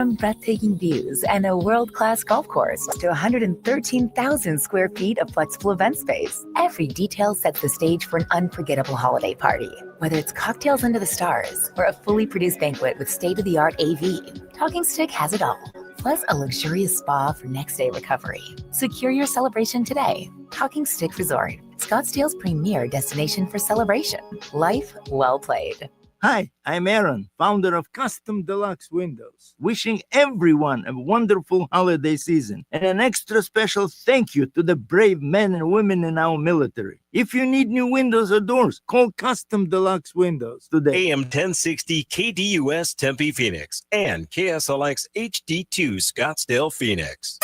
From breathtaking views and a world-class golf course to 113,000 square feet of flexible event space, every detail sets the stage for an unforgettable holiday party. Whether it's cocktails under the stars or a fully produced banquet with state-of-the-art AV, Talking Stick has it all. Plus a luxurious spa for next-day recovery. Secure your celebration today. Talking Stick Resort, Scottsdale's premier destination for celebration. Life well played. Hi, I'm Aaron, founder of Custom Deluxe Windows, wishing everyone a wonderful holiday season and an extra special thank you to the brave men and women in our military. If you need new windows or doors, call Custom Deluxe Windows today. AM 1060 KDUS Tempe Phoenix and KSLX HD2 Scottsdale Phoenix.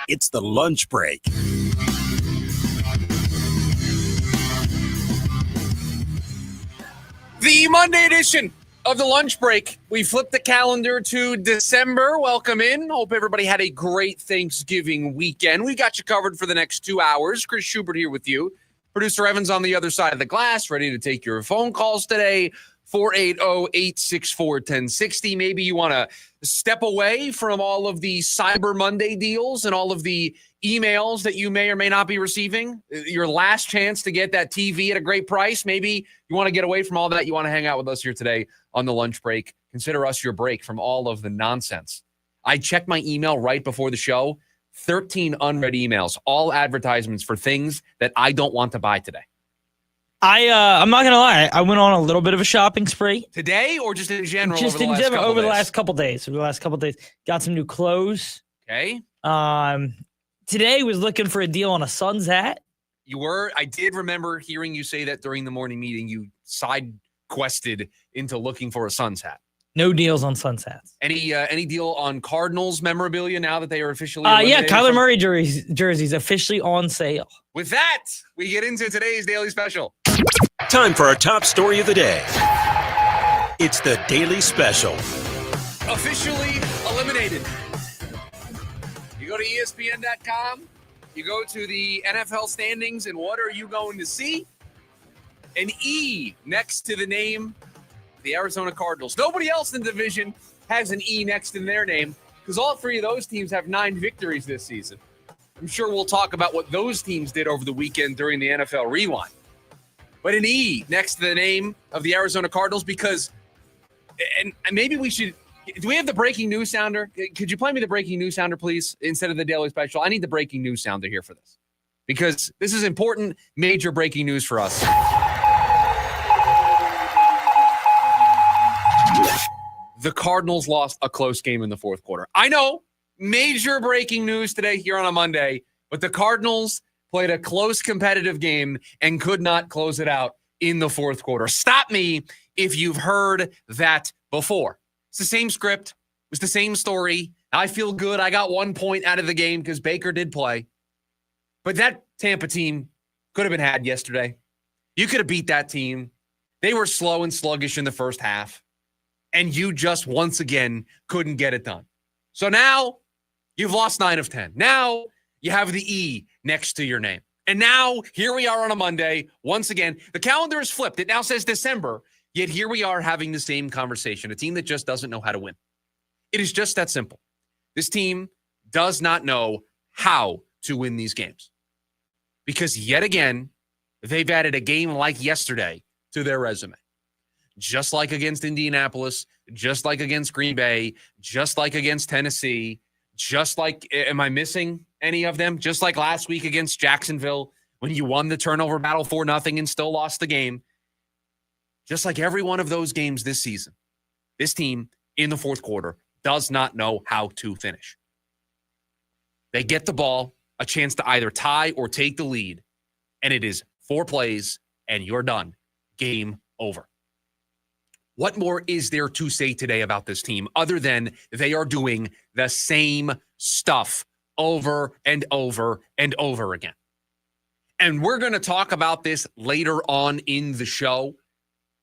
It's the lunch break. The Monday edition of the lunch break. We flipped the calendar to December. Welcome in. Hope everybody had a great Thanksgiving weekend. We got you covered for the next 2 hours. Chris Schubert here with you. Producer Evans on the other side of the glass, ready to take your phone calls today. 480-864-1060. Maybe you want to step away from all of the Cyber Monday deals and all of the emails that you may or may not be receiving. Your last chance to get that TV at a great price. Maybe you want to get away from all that. You want to hang out with us here today on the lunch break. Consider us your break from all of the nonsense. I checked my email right before the show. 13 unread emails, all advertisements for things that I don't want to buy today. I'm not gonna lie. I went on a little bit of a shopping spree today, or just in general. Just over in the last general, couple over days? the last couple days. Over the last couple days, got some new clothes. Okay. Today was looking for a deal on a Suns hat. You were. I did remember hearing you say that during the morning meeting. You side quested into looking for a Suns hat. No deals on Suns hats. Any deal on Cardinals memorabilia now that they are officially? Yeah, Kyler Murray jerseys officially on sale. With that, we get into today's daily special. Time for our top story of the day. It's the Daily Special. Officially eliminated. You go to ESPN.com, you go to the NFL standings, and what are you going to see? An E next to the name, the Arizona Cardinals. Nobody else in the division has an E next to their name because all three of those teams have 9 victories this season. I'm sure we'll talk about what those teams did over the weekend during the NFL Rewind. But an E next to the name of the Arizona Cardinals because, and maybe we should, do we have the breaking news sounder? Could you play me the breaking news sounder, please, instead of the daily special? I need the breaking news sounder here for this because this is important, major breaking news for us. The Cardinals lost a close game in the fourth quarter. I know, major breaking news today here on a Monday, but the Cardinals played a close competitive game and could not close it out in the fourth quarter. Stop me if you've heard that before. It's the same script. It was the same story. I feel good. I got 1 point out of the game because Baker did play. But that Tampa team could have been had yesterday. You could have beat that team. They were slow and sluggish in the first half. And you just once again couldn't get it done. So now you've lost 9 of 10. Now you have the E next to your name. And now here we are on a Monday. Once again, the calendar is flipped. It now says December, yet here we are having the same conversation. A team that just doesn't know how to win. It is just that simple. This team does not know how to win these games. Because yet again, they've added a game like yesterday to their resume. Just like against Indianapolis, just like against Green Bay, just like against Tennessee, just like, am I missing any of them? Just like last week against Jacksonville, when you won the turnover battle 4-0 and still lost the game. Just like every one of those games this season, this team in the fourth quarter does not know how to finish. They get the ball, a chance to either tie or take the lead, and it is 4 plays, and you're done. Game over. What more is there to say today about this team other than they are doing the same stuff over and over and over again? And we're going to talk about this later on in the show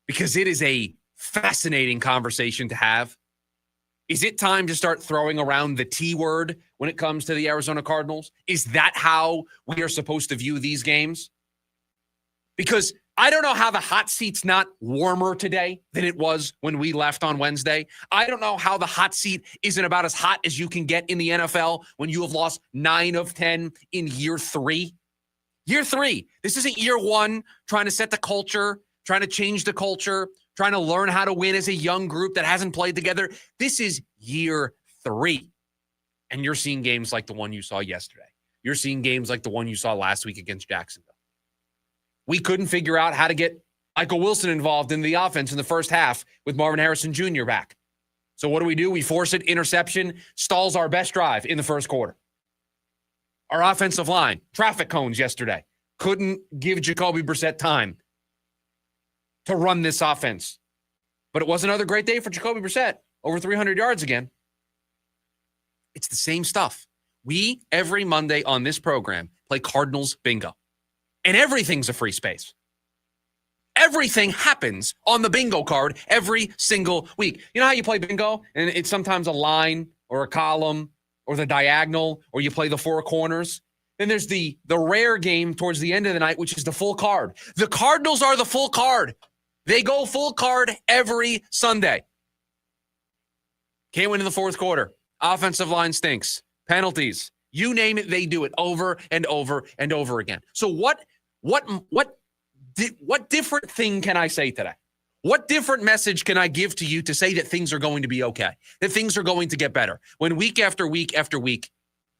because it is a fascinating conversation to have. Is it time to start throwing around the T word when it comes to the Arizona Cardinals? Is that how we are supposed to view these games? Because I don't know how the hot seat's not warmer today than it was when we left on Wednesday. I don't know how the hot seat isn't about as hot as you can get in the NFL when you have lost 9 of 10 in year 3. Year 3. This isn't year 1 trying to set the culture, trying to change the culture, trying to learn how to win as a young group that hasn't played together. This is year 3. And you're seeing games like the one you saw yesterday. You're seeing games like the one you saw last week against Jacksonville. We couldn't figure out how to get Michael Wilson involved in the offense in the first half with Marvin Harrison Jr. back. So what do? We force it, interception, stalls our best drive in the first quarter. Our offensive line, traffic cones yesterday. Couldn't give Jacoby Brissett time to run this offense. But it was another great day for Jacoby Brissett. Over 300 yards again. It's the same stuff. We, every Monday on this program, play Cardinals bingo. And everything's a free space. Everything happens on the bingo card every single week. You know how you play bingo? And it's sometimes a line or a column or the diagonal, or you play the 4 corners. Then there's the rare game towards the end of the night, which is the full card. The Cardinals are the full card. They go full card every Sunday. Can't win in the fourth quarter. Offensive line stinks. Penalties. You name it, they do it over and over and over again. So what different thing can I say today? What different message can I give to you to say that things are going to be okay, that things are going to get better, when week after week after week,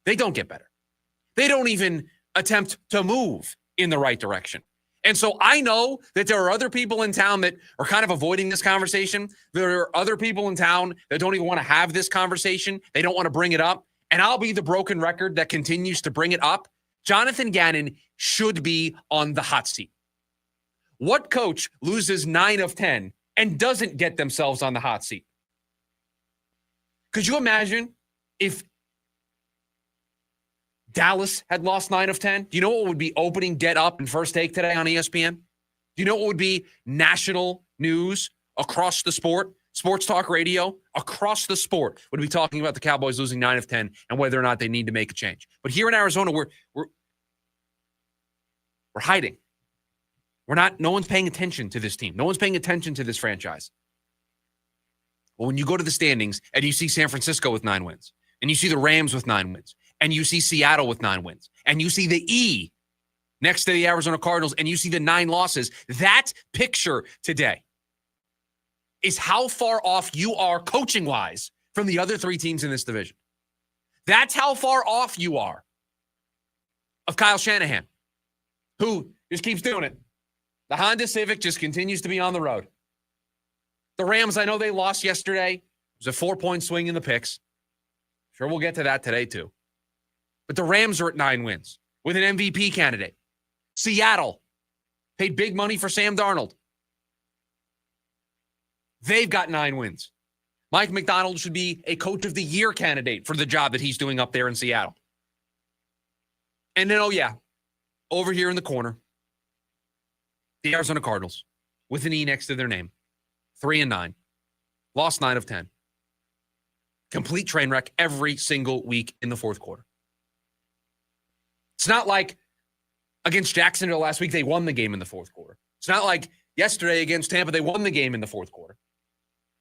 they don't get better. They don't even attempt to move in the right direction. And so I know that there are other people in town that are kind of avoiding this conversation. There are other people in town that don't even want to have this conversation. They don't want to bring it up. And I'll be the broken record that continues to bring it up. Jonathan Gannon should be on the hot seat. What coach loses 9 of 10 and doesn't get themselves on the hot seat? Could you imagine if Dallas had lost 9 of 10? Do you know what would be opening Get Up and First Take today on ESPN? Do you know what would be national news across the sport? Sports talk radio across the sport would be talking about the Cowboys losing 9 of 10 and whether or not they need to make a change. But here in Arizona, we're hiding. No one's paying attention to this team. No one's paying attention to this franchise. Well, when you go to the standings and you see San Francisco with 9 wins, and you see the Rams with 9 wins, and you see Seattle with 9 wins, and you see the E next to the Arizona Cardinals, and you see the 9 losses, that picture today is how far off you are coaching-wise from the other 3 teams in this division. That's how far off you are of Kyle Shanahan, who just keeps doing it. The Honda Civic just continues to be on the road. The Rams, I know they lost yesterday. It was a 4-point swing in the picks. Sure, we'll get to that today, too. But the Rams are at 9 wins with an MVP candidate. Seattle paid big money for Sam Darnold. They've got 9 wins. Mike McDonald should be a coach of the year candidate for the job that he's doing up there in Seattle. And then, over here in the corner, the Arizona Cardinals with an E next to their name. 3-9. Lost 9 of 10. Complete train wreck every single week in the fourth quarter. It's not like against Jacksonville last week, they won the game in the fourth quarter. It's not like yesterday against Tampa, they won the game in the fourth quarter.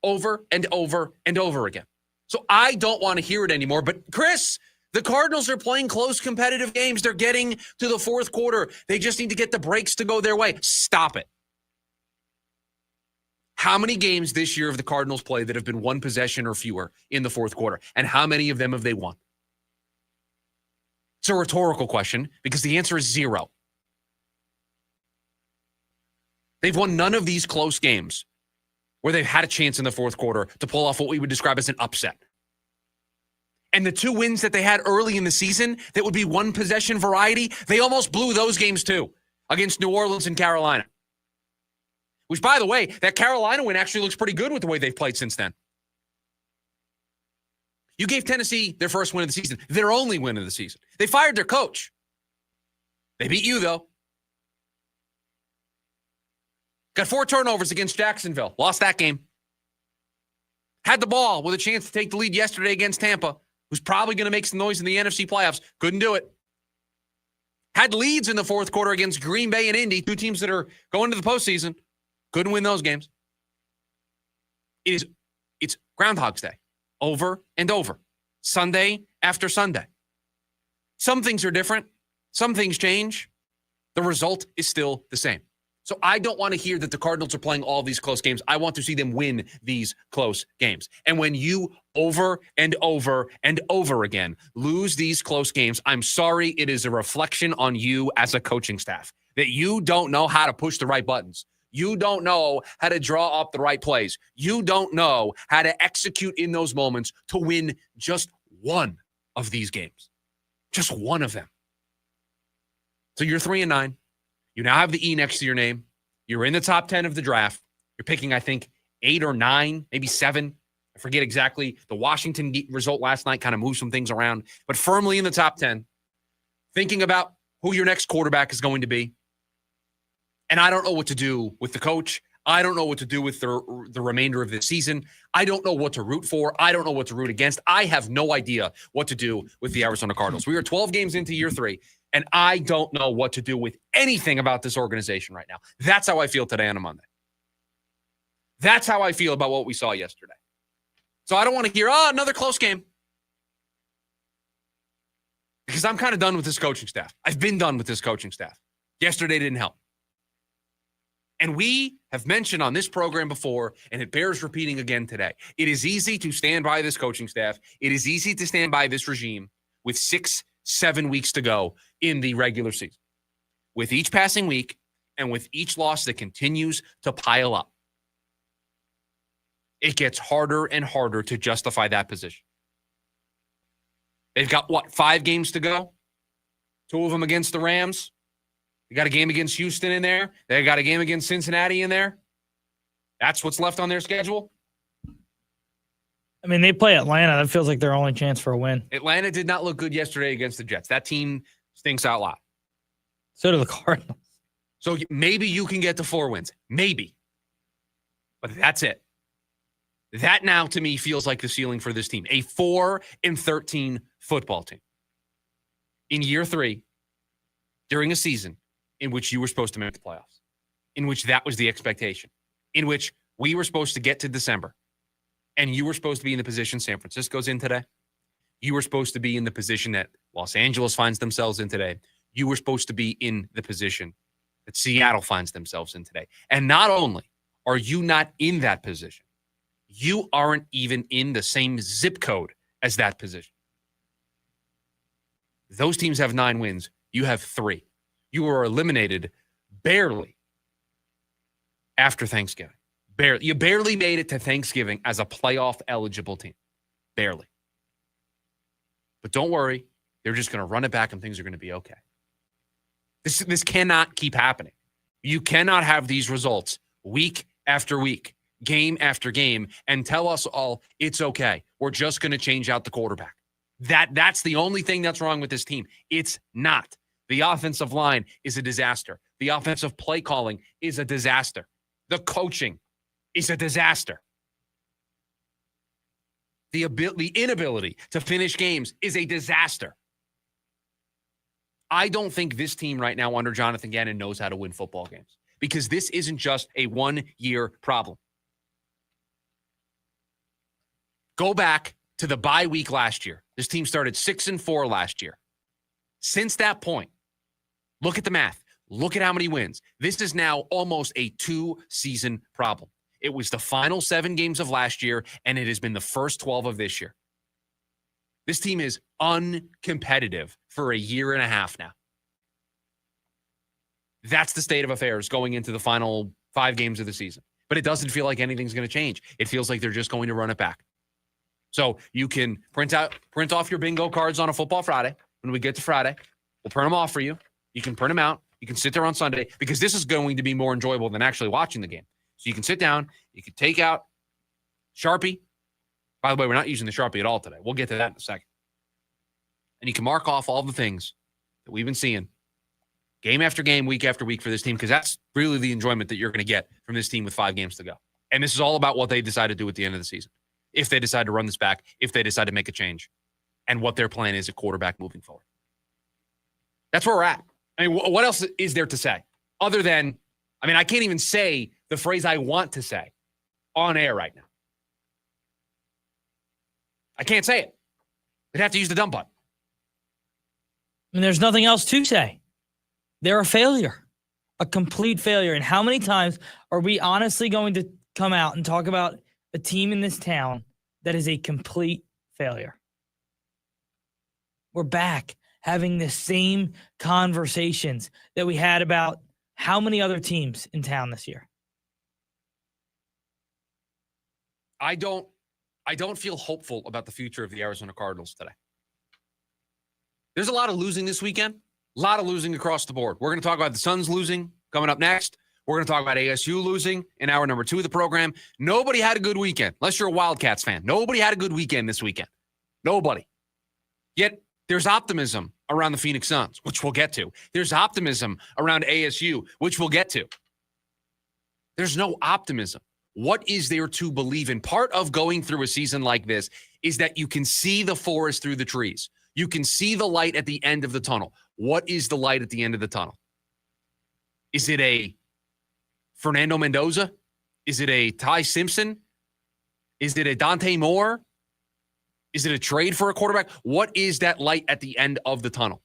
Over and over and over again. So I don't want to hear it anymore. But Chris, the Cardinals are playing close competitive games. They're getting to the fourth quarter. They just need to get the breaks to go their way. Stop it. How many games this year have the Cardinals played that have been 1 possession or fewer in the fourth quarter? And how many of them have they won? It's a rhetorical question because the answer is 0. They've won none of these close games where they've had a chance in the fourth quarter to pull off what we would describe as an upset. And the 2 wins that they had early in the season that would be 1 possession variety, they almost blew those games too against New Orleans and Carolina. Which, by the way, that Carolina win actually looks pretty good with the way they've played since then. You gave Tennessee their first win of the season, their only win of the season. They fired their coach. They beat you, though. Got 4 turnovers against Jacksonville. Lost that game. Had the ball with a chance to take the lead yesterday against Tampa, who's probably going to make some noise in the NFC playoffs. Couldn't do it. Had leads in the fourth quarter against Green Bay and Indy, two teams that are going to the postseason. Couldn't win those games. It's Groundhog's Day, over and over, Sunday after Sunday. Some things are different. Some things change. The result is still the same. So I don't want to hear that the Cardinals are playing all these close games. I want to see them win these close games. And when you over and over and over again lose these close games, I'm sorry, it is a reflection on you as a coaching staff that you don't know how to push the right buttons. You don't know how to draw up the right plays. You don't know how to execute in those moments to win just one of these games. Just one of them. So you're 3-9. You now have the E next to your name. You're in the top 10 of the draft. You're picking, I think, 8 or 9, maybe 7. I forget exactly. The Washington result last night kind of moved some things around, but firmly in the top 10. Thinking about who your next quarterback is going to be. And I don't know what to do with the coach. I don't know what to do with the remainder of this season. I don't know what to root for. I don't know what to root against. I have no idea what to do with the Arizona Cardinals. We are 12 games into year 3, and I don't know what to do with anything about this organization right now. That's how I feel today on a Monday. That's how I feel about what we saw yesterday. So I don't want to hear, another close game. Because I'm kind of done with this coaching staff. I've been done with this coaching staff. Yesterday didn't help. And we have mentioned on this program before, and it bears repeating again today, it is easy to stand by this coaching staff. It is easy to stand by this regime with 6-7 weeks to go in the regular season. With each passing week and with each loss that continues to pile up, it gets harder and harder to justify that position. They've got, 5 games to go? 2 of them against the Rams. They got a game against Houston in there. They got a game against Cincinnati in there. That's what's left on their schedule. I mean, they play Atlanta. That feels like their only chance for a win. Atlanta did not look good yesterday against the Jets. That team stinks out loud. So do the Cardinals. So maybe you can get to 4 wins. Maybe. But that's it. That now to me feels like the ceiling for this team. A 4-13 football team. In year 3, during a season in which you were supposed to make the playoffs, in which that was the expectation, in which we were supposed to get to December, and you were supposed to be in the position San Francisco's in today. You were supposed to be in the position that Los Angeles finds themselves in today. You were supposed to be in the position that Seattle finds themselves in today. And not only are you not in that position, you aren't even in the same zip code as that position. Those teams have 9 wins. You have 3. You were eliminated barely after Thanksgiving. Barely. You barely made it to Thanksgiving as a playoff eligible team. Barely. But don't worry. They're just going to run it back and things are going to be okay. This cannot keep happening. You cannot have these results week after week, game after game, and tell us all it's okay. We're just going to change out the quarterback. That's the only thing that's wrong with this team. It's not. The offensive line is a disaster. The offensive play calling is a disaster. The coaching is a disaster. The inability to finish games is a disaster. I don't think this team right now under Jonathan Gannon knows how to win football games because this isn't just a 1-year problem. Go back to the bye week last year. This team started 6-4 last year. Since that point, look at the math. Look at how many wins. This is now almost a 2-season problem. It was the final 7 games of last year, and it has been the first 12 of this year. This team is uncompetitive for a year and a half now. That's the state of affairs going into the final 5 games of the season. But it doesn't feel like anything's going to change. It feels like they're just going to run it back. So you can print off your bingo cards on a Football Friday. When we get to Friday, we'll print them off for you. You can print them out. You can sit there on Sunday because this is going to be more enjoyable than actually watching the game. So you can sit down. You can take out Sharpie. By the way, we're not using the Sharpie at all today. We'll get to that in a second. And you can mark off all the things that we've been seeing game after game, week after week for this team because that's really the enjoyment that you're going to get from this team with 5 games to go. And this is all about what they decide to do at the end of the season. If they decide to run this back, if they decide to make a change, and what their plan is at quarterback moving forward. That's where we're at. I mean, what else is there to say other than, I can't even say the phrase I want to say on air right now. I can't say it. I'd have to use the dumb button. And there's nothing else to say. They're a failure, a complete failure. And how many times are we honestly going to come out and talk about a team in this town that is a complete failure? We're back having the same conversations that we had about how many other teams in town this year. I don't feel hopeful about the future of the Arizona Cardinals today. There's a lot of losing this weekend, a lot of losing across the board. We're going to talk about the Suns losing coming up next. We're going to talk about ASU losing in hour number 2 of the program. Nobody had a good weekend, unless you're a Wildcats fan. Nobody had a good weekend this weekend. Nobody. Yet there's optimism around the Phoenix Suns, which we'll get to. There's optimism around ASU, which we'll get to. There's no optimism. What is there to believe in? Part of going through a season like this is that you can see the forest through the trees. You can see the light at the end of the tunnel. What is the light at the end of the tunnel? Is it a Fernando Mendoza? Is it a Ty Simpson? Is it a Dante Moore? Is it a trade for a quarterback? What is that light at the end of the tunnel?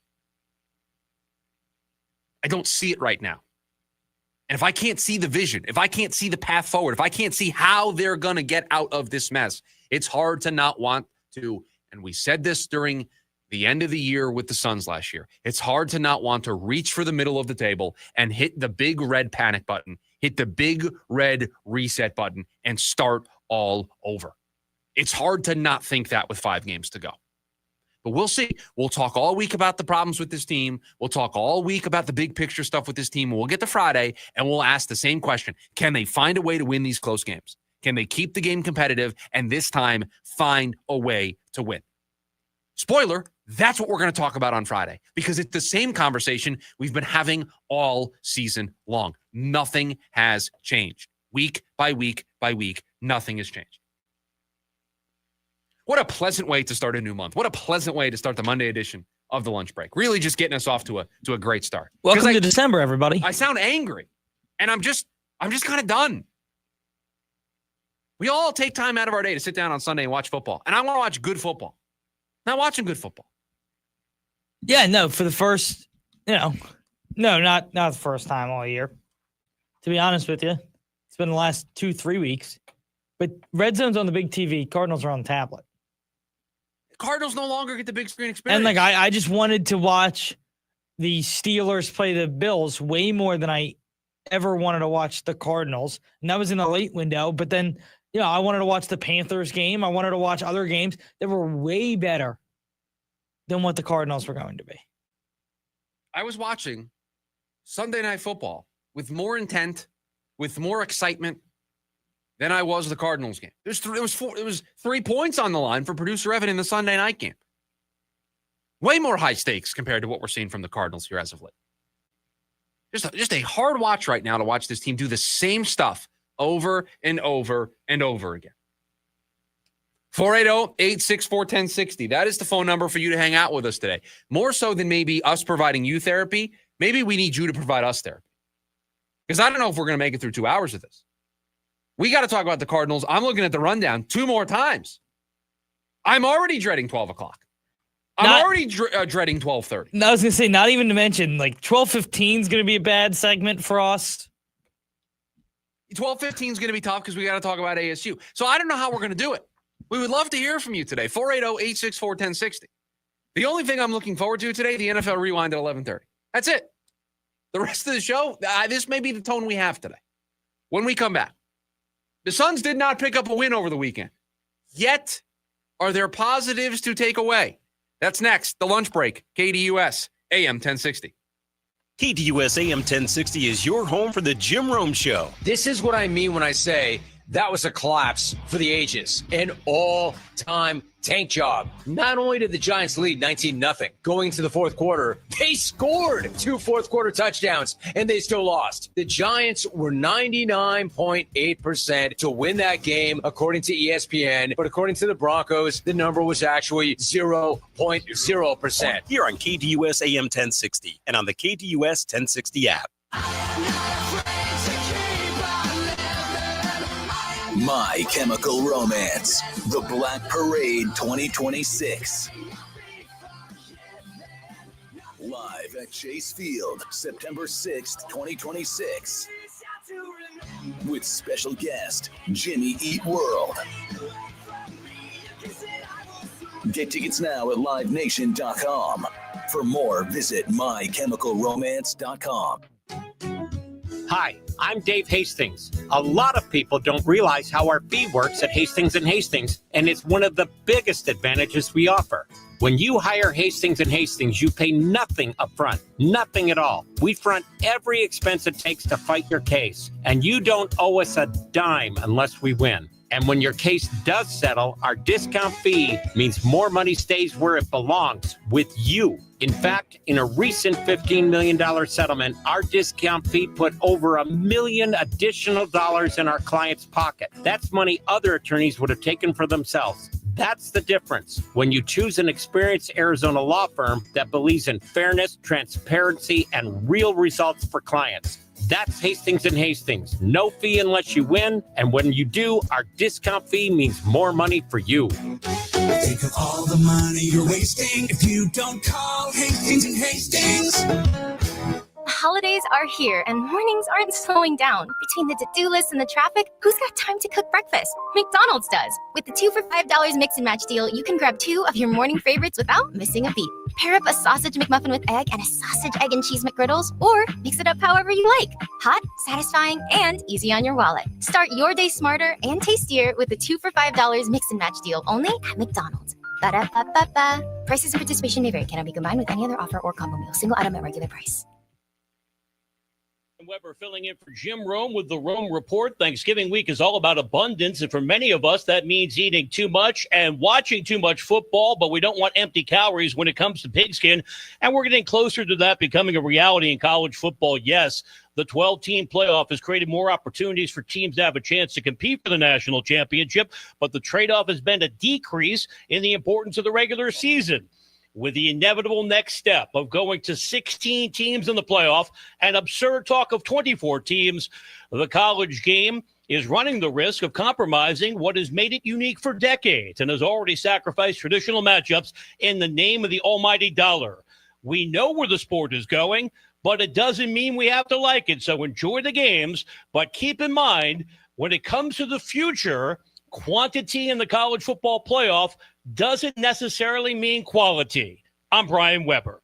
I don't see it right now. And if I can't see the vision, if I can't see the path forward, if I can't see how they're going to get out of this mess, it's hard to not want to. And we said this during the end of the year with the Suns last year. It's hard to not want to reach for the middle of the table and hit the big red panic button, hit the big red reset button, and start all over. It's hard to not think that with 5 games to go. But we'll see. We'll talk all week about the problems with this team. We'll talk all week about the big picture stuff with this team. We'll get to Friday, and we'll ask the same question. Can they find a way to win these close games? Can they keep the game competitive and this time find a way to win? Spoiler, that's what we're going to talk about on Friday because it's the same conversation we've been having all season long. Nothing has changed. Week by week by week, nothing has changed. What a pleasant way to start a new month. What a pleasant way to start the Monday edition of the Lunch Break. Really just getting us off to a great start. Welcome to December, everybody. I sound angry, and I'm just kind of done. We all take time out of our day to sit down on Sunday and watch football, and I want to watch good football. Not watching good football. Yeah, no, for the first, no, not the first time all year. To be honest with you, it's been the last 2-3 weeks. But Red Zone's on the big TV. Cardinals are on the tablet. Cardinals no longer get the big screen experience. And I just wanted to watch the Steelers play the Bills way more than I ever wanted to watch the Cardinals. And that was in the late window. But then, I wanted to watch the Panthers game. I wanted to watch other games that were way better than what the Cardinals were going to be. I was watching Sunday Night Football with more intent, with more excitement than I was the Cardinals game. It was 3 points on the line for producer Evan in the Sunday night game. Way more high stakes compared to what we're seeing from the Cardinals here as of late. Just a hard watch right now to watch this team do the same stuff over and over and over again. 480-864-1060. That is the phone number for you to hang out with us today. More so than maybe us providing you therapy, maybe we need you to provide us therapy. Because I don't know if we're going to make it through 2 hours of this. We got to talk about the Cardinals. I'm looking at the rundown 2 more times. I'm already dreading 12 o'clock. I'm already dreading 12:30. I was going to say, not even to mention, 12:15 is going to be a bad segment for us. 12:15 is going to be tough because we got to talk about ASU. So I don't know how we're going to do it. We would love to hear from you today. 480-864-1060. The only thing I'm looking forward to today, the NFL Rewind at 11:30. That's it. The rest of the show, this may be the tone we have today. When we come back, the Suns did not pick up a win over the weekend. Yet, are there positives to take away? That's next. The Lunch Break. KDUS, AM 1060. KDUS AM 1060 is your home for the Jim Rome Show. This is what I mean when I say That was a collapse for the ages. An all-time tank job. Not only did the Giants lead 19-0, going into the fourth quarter, they scored 2 fourth-quarter touchdowns, and they still lost. The Giants were 99.8% to win that game, according to ESPN. But according to the Broncos, the number was actually 0.0%. Here on KDUS AM 1060 and on the KDUS 1060 app. My Chemical Romance, The Black Parade 2026. Live at Chase Field, September 6th, 2026. With special guest, Jimmy Eat World. Get tickets now at livenation.com. For more, visit mychemicalromance.com. Hi, I'm Dave Hastings. A lot of people don't realize how our fee works at Hastings & Hastings, and it's one of the biggest advantages we offer. When you hire Hastings & Hastings, you pay nothing up front, nothing at all. We front every expense it takes to fight your case, and you don't owe us a dime unless we win. And when your case does settle, our discount fee means more money stays where it belongs, with you. In fact, in a recent $15 million settlement, our discount fee put over $1 million additional dollars in our client's pocket. That's money other attorneys would have taken for themselves. That's the difference when you choose an experienced Arizona law firm that believes in fairness, transparency, and real results for clients. That's Hastings & Hastings. No fee unless you win. And when you do, our discount fee means more money for you. Think of all the money you're wasting if you don't call Hastings & Hastings. Holidays are here and mornings aren't slowing down. Between the to-do list and the traffic, who's got time to cook breakfast? McDonald's does. With the 2 for $5 mix and match deal, you can grab 2 of your morning favorites without missing a beat. Pair up a sausage McMuffin with egg and a sausage, egg, and cheese McGriddles, or mix it up however you like. Hot, satisfying, and easy on your wallet. Start your day smarter and tastier with the 2 for $5 mix and match deal only at McDonald's. Ba-da-ba-ba-ba. Prices and participation may vary. Cannot be combined with any other offer or combo meal. Single item at regular price. Weber filling in for Jim Rome with the Rome Report. Thanksgiving week is all about abundance, and for many of us, that means eating too much and watching too much football, but we don't want empty calories when it comes to pigskin, and we're getting closer to that becoming a reality in college football. Yes, the 12-team playoff has created more opportunities for teams to have a chance to compete for the national championship, but the trade-off has been a decrease in the importance of the regular season. With the inevitable next step of going to 16 teams in the playoff and absurd talk of 24 teams, the college game is running the risk of compromising what has made it unique for decades and has already sacrificed traditional matchups in the name of the almighty dollar. We know where the sport is going, but it doesn't mean we have to like it. So enjoy the games, but keep in mind, when it comes to the future, quantity in the college football playoff doesn't necessarily mean quality. I'm Brian Weber.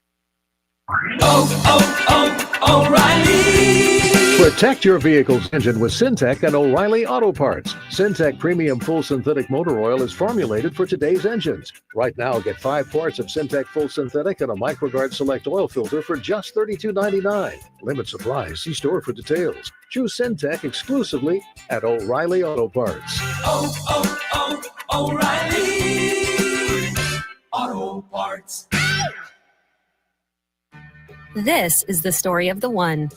O'Reilly. Protect your vehicle's engine with Syntec and O'Reilly Auto Parts. Syntec Premium Full Synthetic Motor Oil is formulated for today's engines. Right now, get 5 parts of Syntec Full Synthetic and a MicroGuard Select Oil Filter for just $32.99. Limit supply. See store for details. Choose Syntec exclusively at O'Reilly Auto Parts. O'Reilly Auto Parts. This is the story of the one.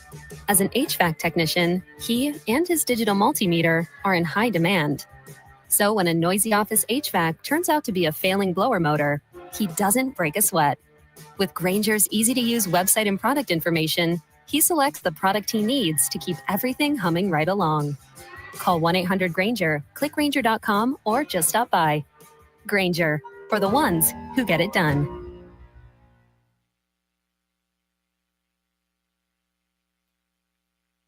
As an HVAC technician, he and his digital multimeter are in high demand. So when a noisy office HVAC turns out to be a failing blower motor, he doesn't break a sweat. With Grainger's easy-to-use website and product information, he selects the product he needs to keep everything humming right along. Call 1-800-GRAINGER, click Grainger.com, or just stop by. Grainger, for the ones who get it done.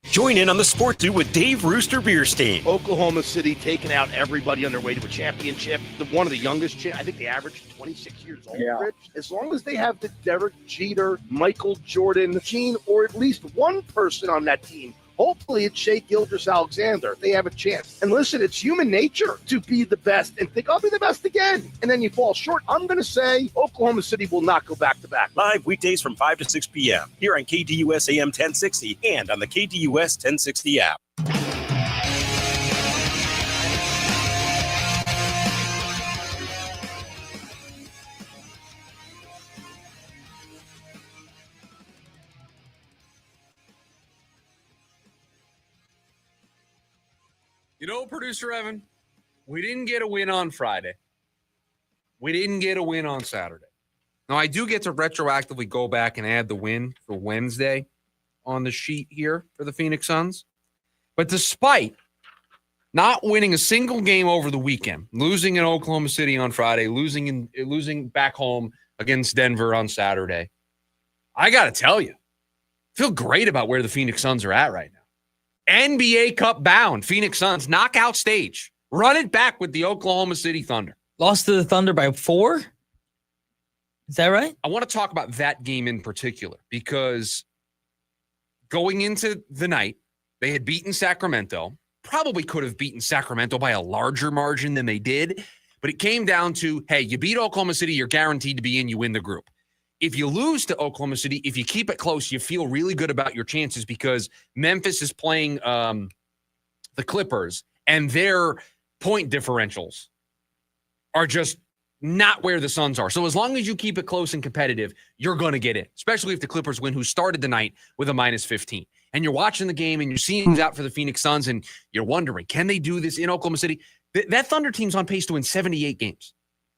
Join in on the Sport Do with Dave Rooster Bierstein. Oklahoma City taking out everybody on their way to a championship. One of the youngest, I think they average 26 years old, yeah. Rich. As long as they have the Derek Jeter, Michael Jordan gene, or at least one person on that team, hopefully it's Shea Gilgeous-Alexander. They have a chance. And listen, it's human nature to be the best and think, I'll be the best again. And then you fall short. I'm going to say Oklahoma City will not go back-to-back. Live weekdays from 5 to 6 p.m. here on KDUS AM 1060 and on the KDUS 1060 app. You know, producer Evan, we didn't get a win on Friday. We didn't get a win on Saturday. Now, I do get to retroactively go back and add the win for Wednesday on the sheet here for the Phoenix Suns. But despite not winning a single game over the weekend, losing in Oklahoma City on Friday, losing back home against Denver on Saturday, I got to tell you, I feel great about where the Phoenix Suns are at right now. NBA Cup bound Phoenix Suns knockout stage. Run it back with the Oklahoma City Thunder. Lost to the Thunder by 4? Is that right? I want to talk about that game in particular because going into the night, they had beaten Sacramento. Probably could have beaten Sacramento by a larger margin than they did. But it came down to, hey, you beat Oklahoma City, you're guaranteed to be in, you win the group. If you lose to Oklahoma City, if you keep it close, you feel really good about your chances because Memphis is playing the Clippers and their point differentials are just not where the Suns are. So as long as you keep it close and competitive, you're going to get in, especially if the Clippers win, who started the night with a -15. And you're watching the game and you're seeing who's out for the Phoenix Suns and you're wondering, can they do this in Oklahoma City? That Thunder team's on pace to win 78 games.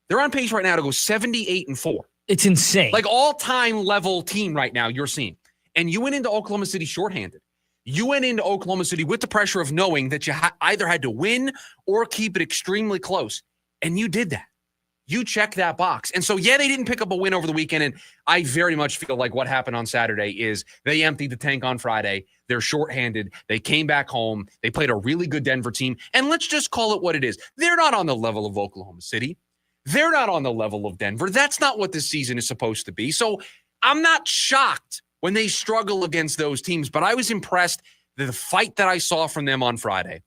They're on pace right now to go 78-4. It's insane. Like all-time level team right now you're seeing. And you went into Oklahoma City shorthanded. You went into Oklahoma City with the pressure of knowing that you either had to win or keep it extremely close. And you did that. You check that box. And so, yeah, they didn't pick up a win over the weekend. And I very much feel like what happened on Saturday is they emptied the tank on Friday. They're shorthanded. They came back home. They played a really good Denver team. And let's just call it what it is. They're not on the level of Oklahoma City. They're not on the level of Denver. That's not what this season is supposed to be. So I'm not shocked when they struggle against those teams. But I was impressed the fight that I saw from them on Friday,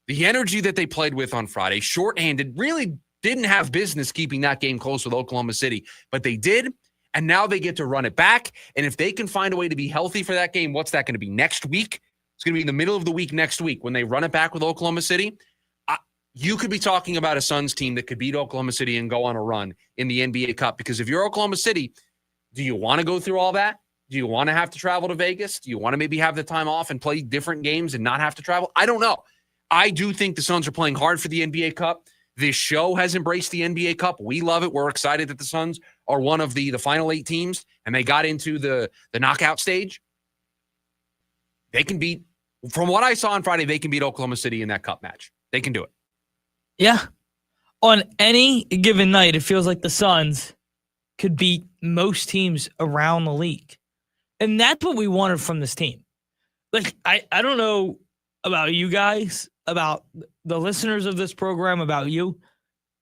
the energy that they played with on Friday, shorthanded, really didn't have business keeping that game close with Oklahoma City, but they did, and now they get to run it back. And if they can find a way to be healthy for that game, what's that going to be next week? It's going to be in the middle of the week next week when they run it back with Oklahoma City. You could be talking about a Suns team that could beat Oklahoma City and go on a run in the NBA Cup, because if you're Oklahoma City, do you want to go through all that? Do you want to have to travel to Vegas? Do you want to maybe have the time off and play different games and not have to travel? I don't know. I do think the Suns are playing hard for the NBA Cup. This show has embraced the NBA Cup. We love it. We're excited that the Suns are one of the final 8 teams, and they got into the knockout stage. They can beat, from what I saw on Friday, they can beat Oklahoma City in that cup match. They can do it. Yeah. On any given night, it feels like the Suns could beat most teams around the league. And that's what we wanted from this team. Like, I don't know about you guys, about the listeners of this program, about you.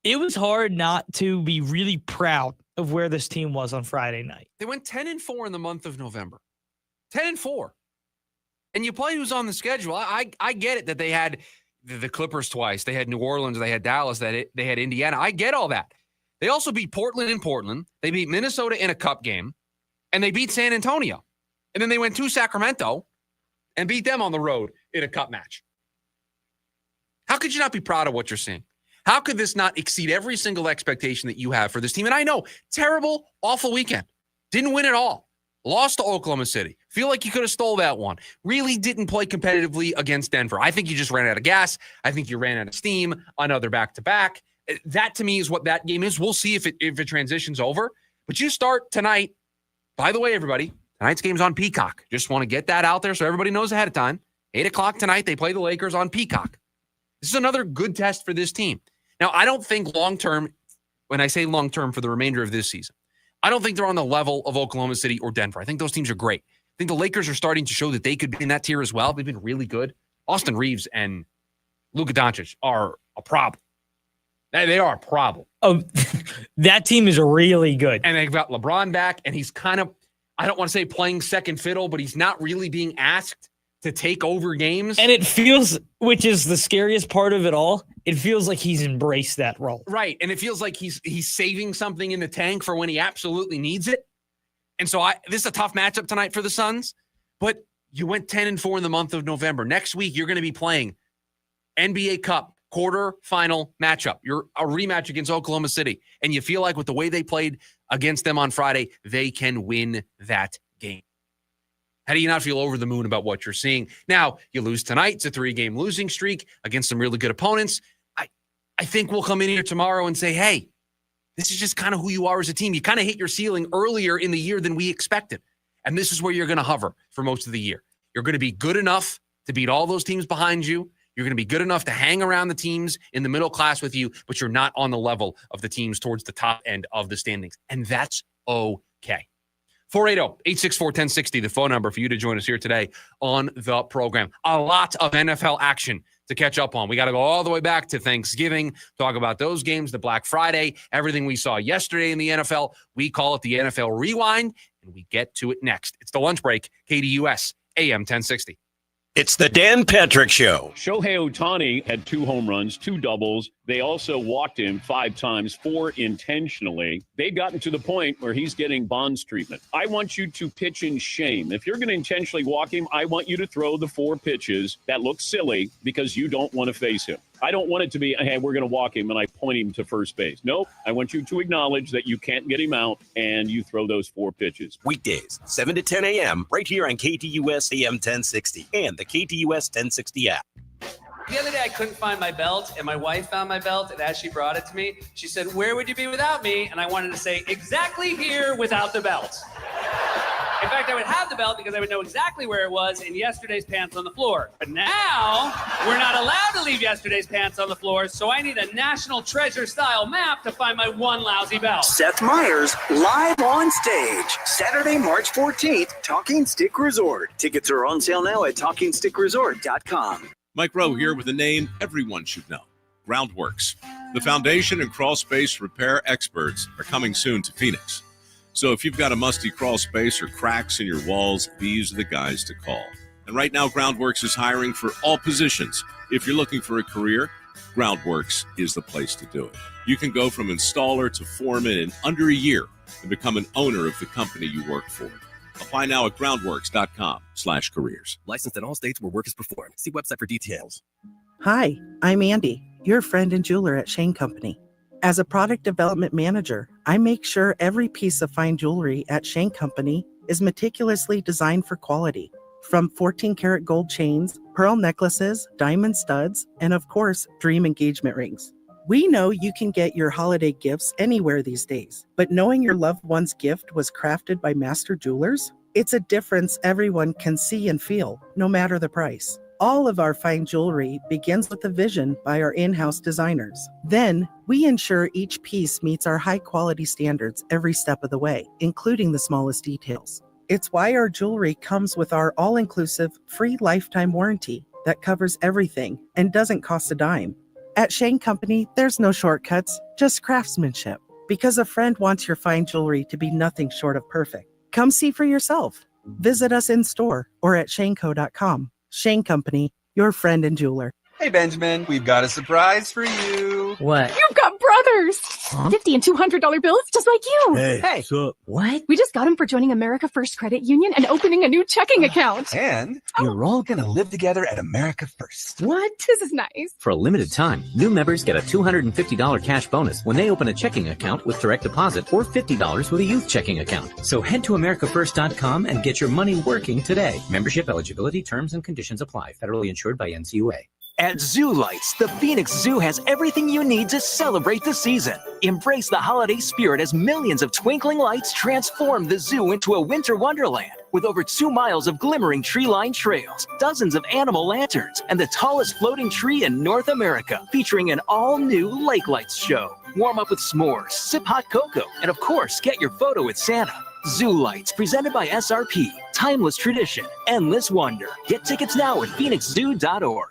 It was hard not to be really proud of where this team was on Friday night. They went 10-4 in the month of November. 10-4. And you play who's on the schedule. I get it that they had the Clippers twice. They had New Orleans. They had Dallas. They had Indiana. I get all that. They also beat Portland in Portland. They beat Minnesota in a cup game. And they beat San Antonio. And then they went to Sacramento and beat them on the road in a cup match. How could you not be proud of what you're seeing? How could this not exceed every single expectation that you have for this team? And I know, terrible, awful weekend. Didn't win at all. Lost to Oklahoma City. Feel like you could have stole that one. Really didn't play competitively against Denver. I think you just ran out of gas. I think you ran out of steam. Another back-to-back. That, to me, is what that game is. We'll see if it transitions over. But you start tonight. By the way, everybody, tonight's game's on Peacock. Just want to get that out there so everybody knows ahead of time. 8 o'clock tonight, they play the Lakers on Peacock. This is another good test for this team. Now, I don't think long-term, when I say long-term for the remainder of this season, I don't think they're on the level of Oklahoma City or Denver. I think those teams are great. I think the Lakers are starting to show that they could be in that tier as well. They've been really good. Austin Reeves and Luka Doncic are a problem. They are a problem. Oh, that team is really good. And they've got LeBron back, and he's kind of, I don't want to say playing second fiddle, but he's not really being asked to take over games. And it feels, which is the scariest part of it all, it feels like he's embraced that role. Right. And it feels like he's saving something in the tank for when he absolutely needs it. And so this is a tough matchup tonight for the Suns, but you went 10-4 in the month of November. Next week, you're going to be playing NBA Cup quarter-final matchup. You're a rematch against Oklahoma City. And you feel like with the way they played against them on Friday, they can win that game. How do you not feel over the moon about what you're seeing? Now, you lose tonight. It's a 3-game losing streak against some really good opponents. I think we'll come in here tomorrow and say, hey, this is just kind of who you are as a team. You kind of hit your ceiling earlier in the year than we expected. And this is where you're going to hover for most of the year. You're going to be good enough to beat all those teams behind you. You're going to be good enough to hang around the teams in the middle class with you, but you're not on the level of the teams towards the top end of the standings. And that's okay. 480-864-1060, the phone number for you to join us here today on the program. A lot of NFL action to catch up on. We got to go all the way back to Thanksgiving, talk about those games, the Black Friday, everything we saw yesterday in the NFL. We call it the NFL Rewind, and we get to it next. It's the lunch break, KDUS, AM 1060. It's the Dan Patrick Show. Shohei Ohtani had 2 home runs, 2 doubles. They also walked him 5 times, 4 intentionally. They've gotten to the point where he's getting Bonds treatment. I want you to pitch in shame. If you're going to intentionally walk him, I want you to throw the 4 pitches that look silly because you don't want to face him. I don't want it to be, hey, we're going to walk him and I point him to first base. Nope. I want you to acknowledge that you can't get him out and you throw those 4 pitches. Weekdays, 7 to 10 a.m., right here on KTUS AM 1060 and the KTUS 1060 app. The other day, I couldn't find my belt, and my wife found my belt, and as she brought it to me, she said, "Where would you be without me?" And I wanted to say, exactly here without the belt. In fact, I would have the belt because I would know exactly where it was in yesterday's pants on the floor. But now, we're not allowed to leave yesterday's pants on the floor, so I need a National Treasure-style map to find my one lousy belt. Seth Meyers, live on stage, Saturday, March 14th, Talking Stick Resort. Tickets are on sale now at TalkingStickResort.com. Mike Rowe here with a name everyone should know, Groundworks. The foundation and crawl space repair experts are coming soon to Phoenix. So if you've got a musty crawl space or cracks in your walls, these are the guys to call. And right now, Groundworks is hiring for all positions. If you're looking for a career, Groundworks is the place to do it. You can go from installer to foreman in under a year and become an owner of the company you work for. Apply now at groundworks.com/careers. Licensed in all states where work is performed. See website for details. Hi, I'm Andy, your friend and jeweler at Shane Company. As a product development manager, I make sure every piece of fine jewelry at Shane Company is meticulously designed for quality. From 14-karat gold chains, pearl necklaces, diamond studs, and of course, dream engagement rings. We know you can get your holiday gifts anywhere these days, but knowing your loved one's gift was crafted by master jewelers, it's a difference everyone can see and feel, no matter the price. All of our fine jewelry begins with a vision by our in-house designers. Then, we ensure each piece meets our high-quality standards every step of the way, including the smallest details. It's why our jewelry comes with our all-inclusive, free lifetime warranty that covers everything and doesn't cost a dime. At Shane Company, there's no shortcuts, just craftsmanship. Because a friend wants your fine jewelry to be nothing short of perfect. Come see for yourself. Visit us in store or at shaneco.com. Shane Company, your friend and jeweler. Hey, Benjamin, we've got a surprise for you. What? You've got brothers! Huh? $50 and $200 bills just like you! Hey, what's up? What? We just got them for joining America First Credit Union and opening a new checking account. And you're all gonna live together at America First. What? This is nice. For a limited time, new members get a $250 cash bonus when they open a checking account with direct deposit or $50 with a youth checking account. So head to AmericaFirst.com and get your money working today. Membership eligibility, terms, and conditions apply. Federally insured by NCUA. At Zoo Lights, the Phoenix Zoo has everything you need to celebrate the season. Embrace the holiday spirit as millions of twinkling lights transform the zoo into a winter wonderland. With over 2 miles of glimmering tree-lined trails, dozens of animal lanterns, and the tallest floating tree in North America, featuring an all-new Lake Lights show. Warm up with s'mores, sip hot cocoa, and of course, get your photo with Santa. Zoo Lights, presented by SRP. Timeless tradition, endless wonder. Get tickets now at phoenixzoo.org.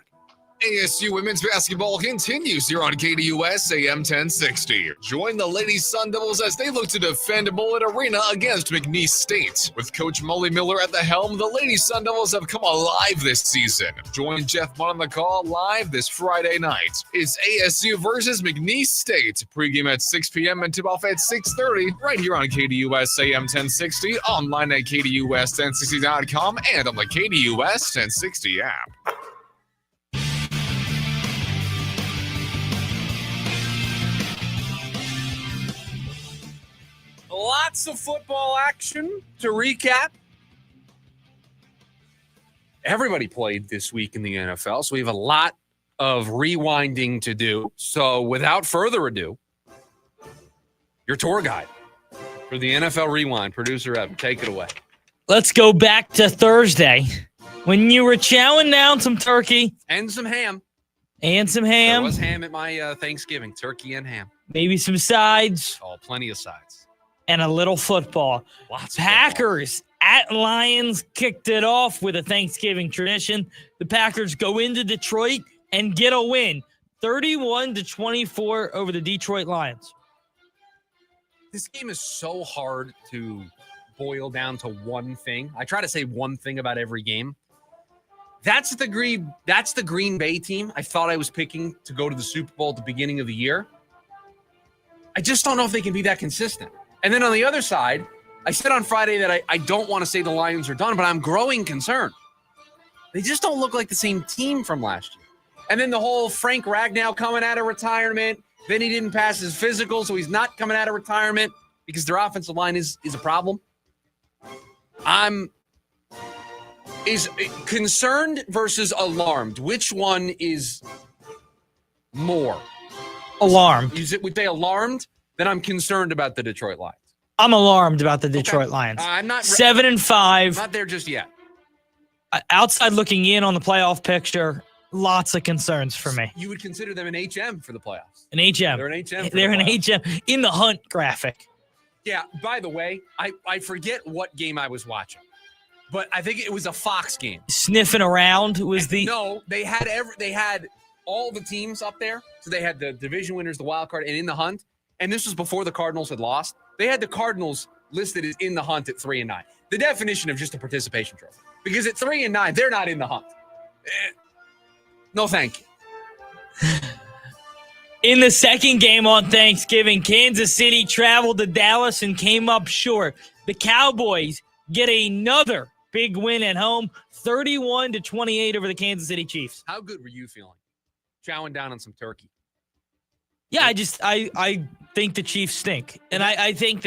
ASU women's basketball continues here on KDUS AM 1060. Join the Lady Sun Devils as they look to defend Mullet Arena against McNeese State. With Coach Molly Miller at the helm, the Lady Sun Devils have come alive this season. Join Jeff Munn on the call live this Friday night. It's ASU versus McNeese State. Pregame at 6 p.m. and tip-off at 6:30 right here on KDUS AM 1060, online at KDUS1060.com, and on the KDUS 1060 app. Lots of football action to recap. everybody played this week in the NFL, so we have a lot of rewinding to do. So without further ado, your tour guide for the NFL Rewind, producer Evan, take it away. Let's go back to Thursday when you were chowing down some turkey. And some ham. There was ham at my Thanksgiving, turkey and ham. Maybe some sides. Oh, plenty of sides. And a little football. Lots of Packers at Lions kicked it off with a Thanksgiving tradition. The Packers go into Detroit and get a win, 31-24 over the Detroit Lions. This game is so hard to boil down to one thing. I try to say one thing about every game. That's the Green Bay team I thought I was picking to go to the Super Bowl at the beginning of the year. I just don't know if they can be that consistent. And then on the other side, I said on Friday that I don't want to say the Lions are done, but I'm growing concerned. They just don't look like the same team from last year. And then the whole Frank Ragnow coming out of retirement. Then he didn't pass his physical, so he's not coming out of retirement because their offensive line is a problem. Is concerned versus alarmed. Which one is more? Alarmed. Would they alarmed? Then I'm concerned about the Detroit Lions. I'm alarmed about the Detroit Lions. I'm not 7-5. Not there just yet. Outside looking in on the playoff picture, lots of concerns for me. You would consider them an HM for the playoffs. An HM. They're an HM. They're an HM in the Hunt graphic. Yeah. By the way, I forget what game I was watching, but I think it was a Fox game. Sniffing around was the no. They had all the teams up there. So they had the division winners, the wild card, and in the hunt. And this was before the Cardinals had lost. They had the Cardinals listed as in the hunt at 3-9. The definition of just a participation trophy. Because at 3-9, they're not in the hunt. No, thank you. In the second game on Thanksgiving, Kansas City traveled to Dallas and came up short. The Cowboys get another big win at home, 31-28 over the Kansas City Chiefs. How good were you feeling? Chowing down on some turkey. Yeah, I think the Chiefs stink. And I think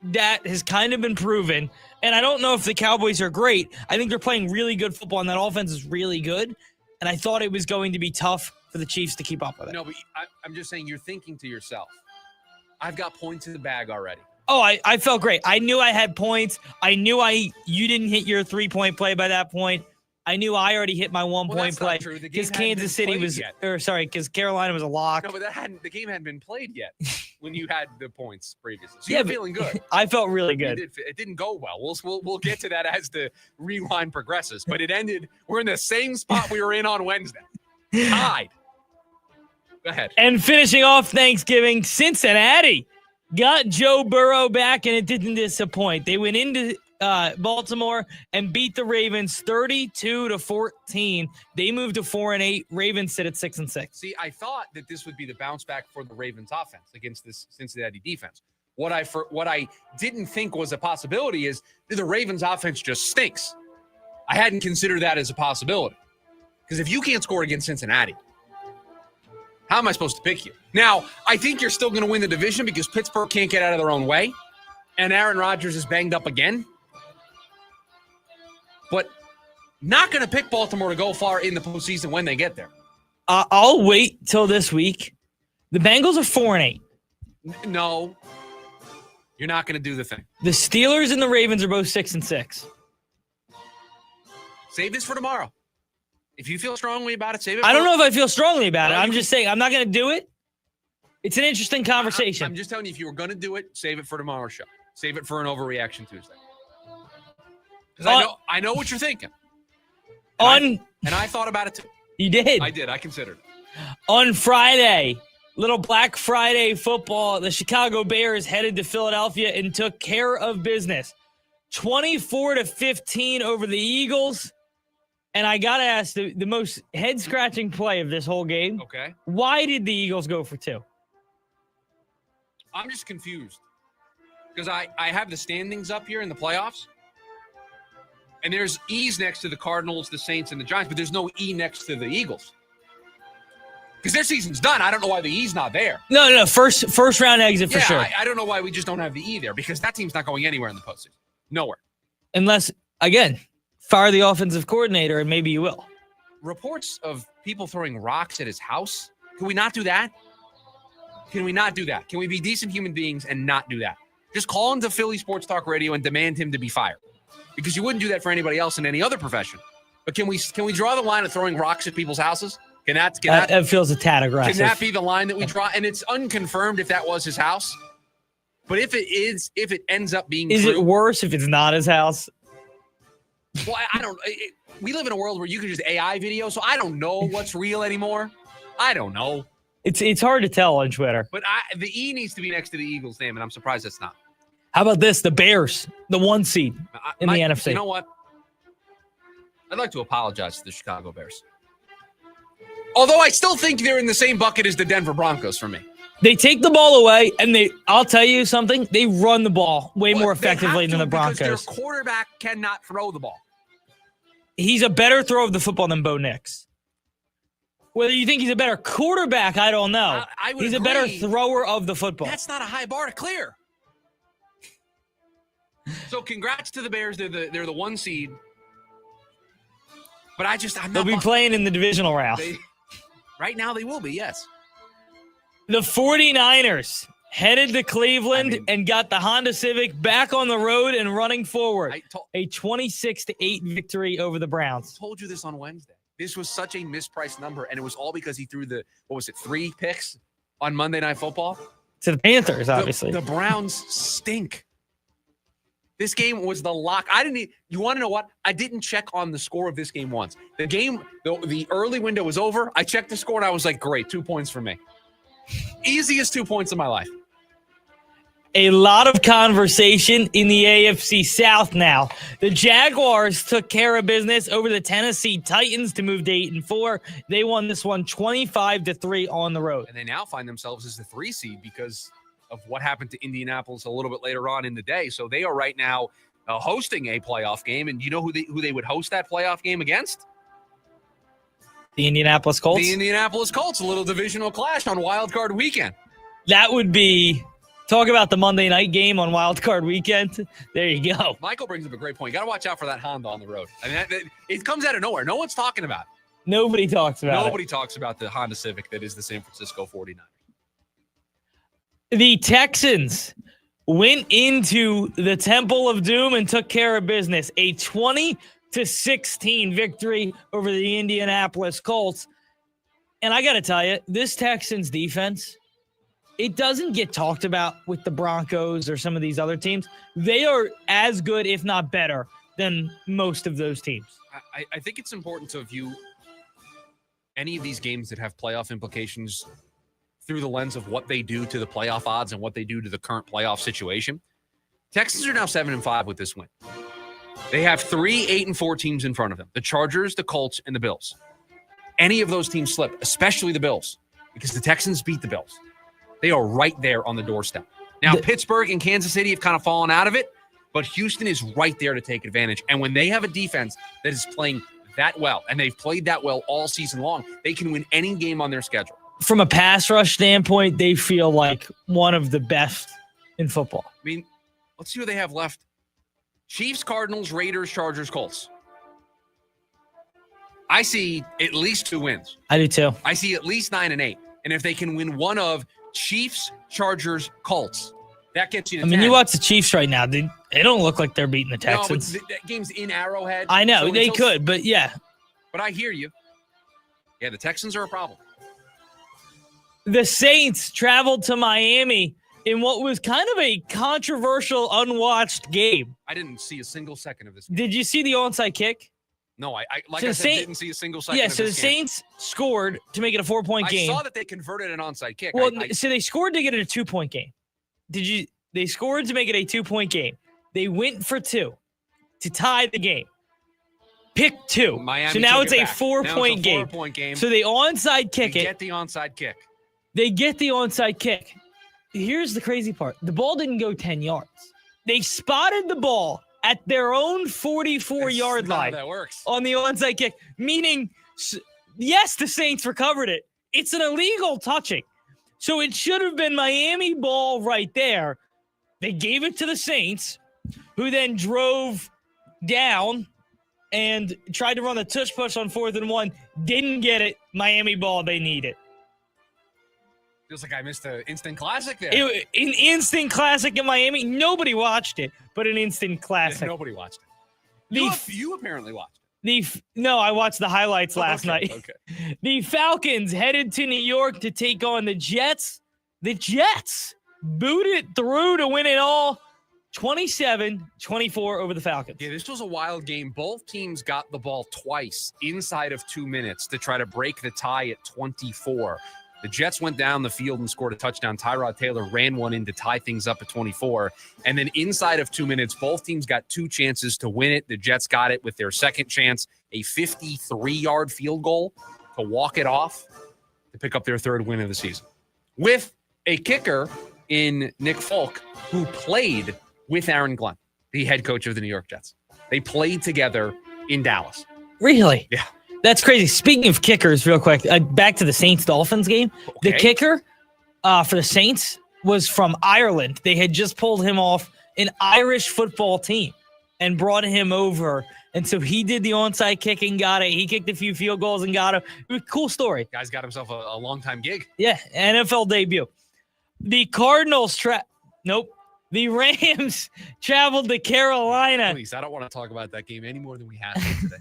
that has kind of been proven. And I don't know if the Cowboys are great. I think they're playing really good football, and that offense is really good. And I thought it was going to be tough for the Chiefs to keep up with it. No, but I'm just saying you're thinking to yourself, I've got points in the bag already. Oh, I felt great. I knew I had points. I knew you didn't hit your 3-point play by that point. I knew I already hit my 1-point play because Kansas City was, because Carolina was a lock. No, but the game hadn't been played yet when you had the points previously. So you're feeling good. I felt really good. It didn't go well. We'll get to that as the rewind progresses. But it ended. We're in the same spot we were in on Wednesday. Tied. Go ahead. And finishing off Thanksgiving, Cincinnati got Joe Burrow back, and it didn't disappoint. They went into Baltimore and beat the Ravens 32-14. They moved to 4-8. Ravens sit at 6-6. See, I thought that this would be the bounce back for the Ravens offense against this Cincinnati defense. What I didn't think was a possibility is that the Ravens offense just stinks. I hadn't considered that as a possibility. Because if you can't score against Cincinnati, how am I supposed to pick you? Now, I think you're still going to win the division because Pittsburgh can't get out of their own way. And Aaron Rodgers is banged up again. But not going to pick Baltimore to go far in the postseason when they get there. I'll wait till this week. The Bengals are 4-8. No, you're not going to do the thing. The Steelers and the Ravens are both 6-6. Save this for tomorrow. If you feel strongly about it, save it. I don't know if I feel strongly about it. I'm just saying I'm not going to do it. It's an interesting conversation. I'm just telling you, if you were going to do it, save it for tomorrow's show. Save it for an Overreaction Tuesday. Because I know what you're thinking. And I thought about it too. You did? I did. I considered it. On Friday, little Black Friday football, the Chicago Bears headed to Philadelphia and took care of business. 24-15 over the Eagles. And I got to ask the most head-scratching play of this whole game. Okay. Why did the Eagles go for 2? I'm just confused. Because I have the standings up here in the playoffs. And there's E's next to the Cardinals, the Saints, and the Giants, but there's no E next to the Eagles. Because their season's done. I don't know why the E's not there. No. First round exit for sure. I don't know why we just don't have the E there because that team's not going anywhere in the postseason. Nowhere. Unless, again, Fire the offensive coordinator, and maybe you will. Reports of people throwing rocks at his house. Can we not do that? Can we not do that? Can we be decent human beings and not do that? Just call into Philly Sports Talk Radio and demand him to be fired, because you wouldn't do that for anybody else in any other profession. But can we draw the line of throwing rocks at people's houses? That feels a tad aggressive. Can that be the line that we draw? And it's unconfirmed if that was his house. But if it ends up being is true, it worse if it's not his house? Well, I don't. We live in a world where you can just AI video, so I don't know what's real anymore. I don't know. It's hard to tell on Twitter. But the E needs to be next to the Eagles' name, and I'm surprised it's not. How about this? The Bears, the 1 seed in the NFC. You know what? I'd like to apologize to the Chicago Bears. Although I still think they're in the same bucket as the Denver Broncos for me. They take the ball away, and I'll tell you something, they run the ball way more effectively than the Broncos. Because their quarterback cannot throw the ball. He's a better thrower of the football than Bo Nix. Whether you think he's a better quarterback, I don't know. He's a better thrower of the football. That's not a high bar to clear. So congrats to the Bears. They're the 1 seed. But I'm not. They'll be playing in the divisional round. Right now they will be, yes. The 49ers headed to Cleveland and got the Honda Civic back on the road and running forward. A 26-8 victory over the Browns. I told you this on Wednesday. This was such a mispriced number, and it was all because he threw 3 picks on Monday Night Football? To the Panthers, obviously. The Browns stink. This game was the lock. You want to know what? I didn't check on the score of this game once. The early window was over. I checked the score, and I was like, great, 2 points for me. Easiest 2 points of my life. A lot of conversation in the AFC South now. The Jaguars took care of business over the Tennessee Titans to move to 8-4. They won this one 25-3 on the road. And they now find themselves as the 3 seed because of what happened to Indianapolis a little bit later on in the day. So they are right now hosting a playoff game. And you know who they would host that playoff game against? The Indianapolis Colts? The Indianapolis Colts, a little divisional clash on Wild Card Weekend. That would be... Talk about the Monday night game on Wild Card Weekend. There you go. Michael brings up a great point. You got to watch out for that Honda on the road. I mean, it comes out of nowhere. No one's talking about it. Nobody talks about Nobody talks about the Honda Civic that is the San Francisco 49ers. The Texans went into the Temple of Doom and took care of business. A 20-16 victory over the Indianapolis Colts. And I got to tell you, this Texans defense, it doesn't get talked about with the Broncos or some of these other teams. They are as good, if not better, than most of those teams. I think it's important to view any of these games that have playoff implications through the lens of what they do to the playoff odds and what they do to the current playoff situation. Texans are now 7-5 with this win. They have 3 8-4 teams in front of them: the Chargers, the Colts, and the Bills. Any of those teams slip, especially the Bills, because the Texans beat the Bills. They are right there on the doorstep. Now, Pittsburgh and Kansas City have kind of fallen out of it, but Houston is right there to take advantage. And when they have a defense that is playing that well, and they've played that well all season long, they can win any game on their schedule. From a pass rush standpoint, they feel like one of the best in football. I mean, let's see what they have left. Chiefs, Cardinals, Raiders, Chargers, Colts. I see at least 2 wins. I do too. I see at least 9-8. And if they can win one of Chiefs, Chargers, Colts, that gets you to 10. You watch the Chiefs right now. They don't look like they're beating the Texans. No, but that game's in Arrowhead. I know. So they could, but yeah. But I hear you. Yeah, the Texans are a problem. The Saints traveled to Miami in what was kind of a controversial, unwatched game. I didn't see a single second of this game. Did you see the onside kick? No, I didn't see a single second. Yeah, of so this the game. Saints scored to make it a 4-point game. I saw that they converted an onside kick. Well, so they scored to get it a 2-point game. They scored to make it a 2-point game. They went for 2 to tie the game. Pick 2. Miami so now it's a back. 4-point game. 4-point game. So they onside kick it. Get the onside kick. They get the onside kick. Here's the crazy part. The ball didn't go 10 yards. They spotted the ball at their own 44-yard line that works. On the onside kick, meaning, yes, the Saints recovered it. It's an illegal touching. So it should have been Miami ball right there. They gave it to the Saints, who then drove down and tried to run the tush push on 4th and 1. Didn't get it. Miami ball, they need it. Feels like I missed an instant classic there. An instant classic in Miami. Nobody watched it, but an instant classic. Yeah, nobody watched it. You apparently watched it. No, I watched the highlights last night. Okay. The Falcons headed to New York to take on the Jets. The Jets booted through to win it all. 27-24 over the Falcons. Yeah, this was a wild game. Both teams got the ball twice inside of 2 minutes to try to break the tie at 24. The Jets went down the field and scored a touchdown. Tyrod Taylor ran one in to tie things up at 24. And then inside of 2 minutes, both teams got 2 chances to win it. The Jets got it with their second chance, a 53-yard field goal to walk it off to pick up their 3rd win of the season. With a kicker in Nick Folk, who played with Aaron Glenn, the head coach of the New York Jets. They played together in Dallas. Really? Yeah. That's crazy. Speaking of kickers, real quick, back to the Saints-Dolphins game. Okay. The kicker for the Saints was from Ireland. They had just pulled him off an Irish football team and brought him over. And so he did the onside kick and got it. He kicked a few field goals and got it. It was a cool story. Guy's got himself a long-time gig. Yeah, NFL debut. The Cardinals The Rams traveled to Carolina. Please, I don't want to talk about that game any more than we have to today.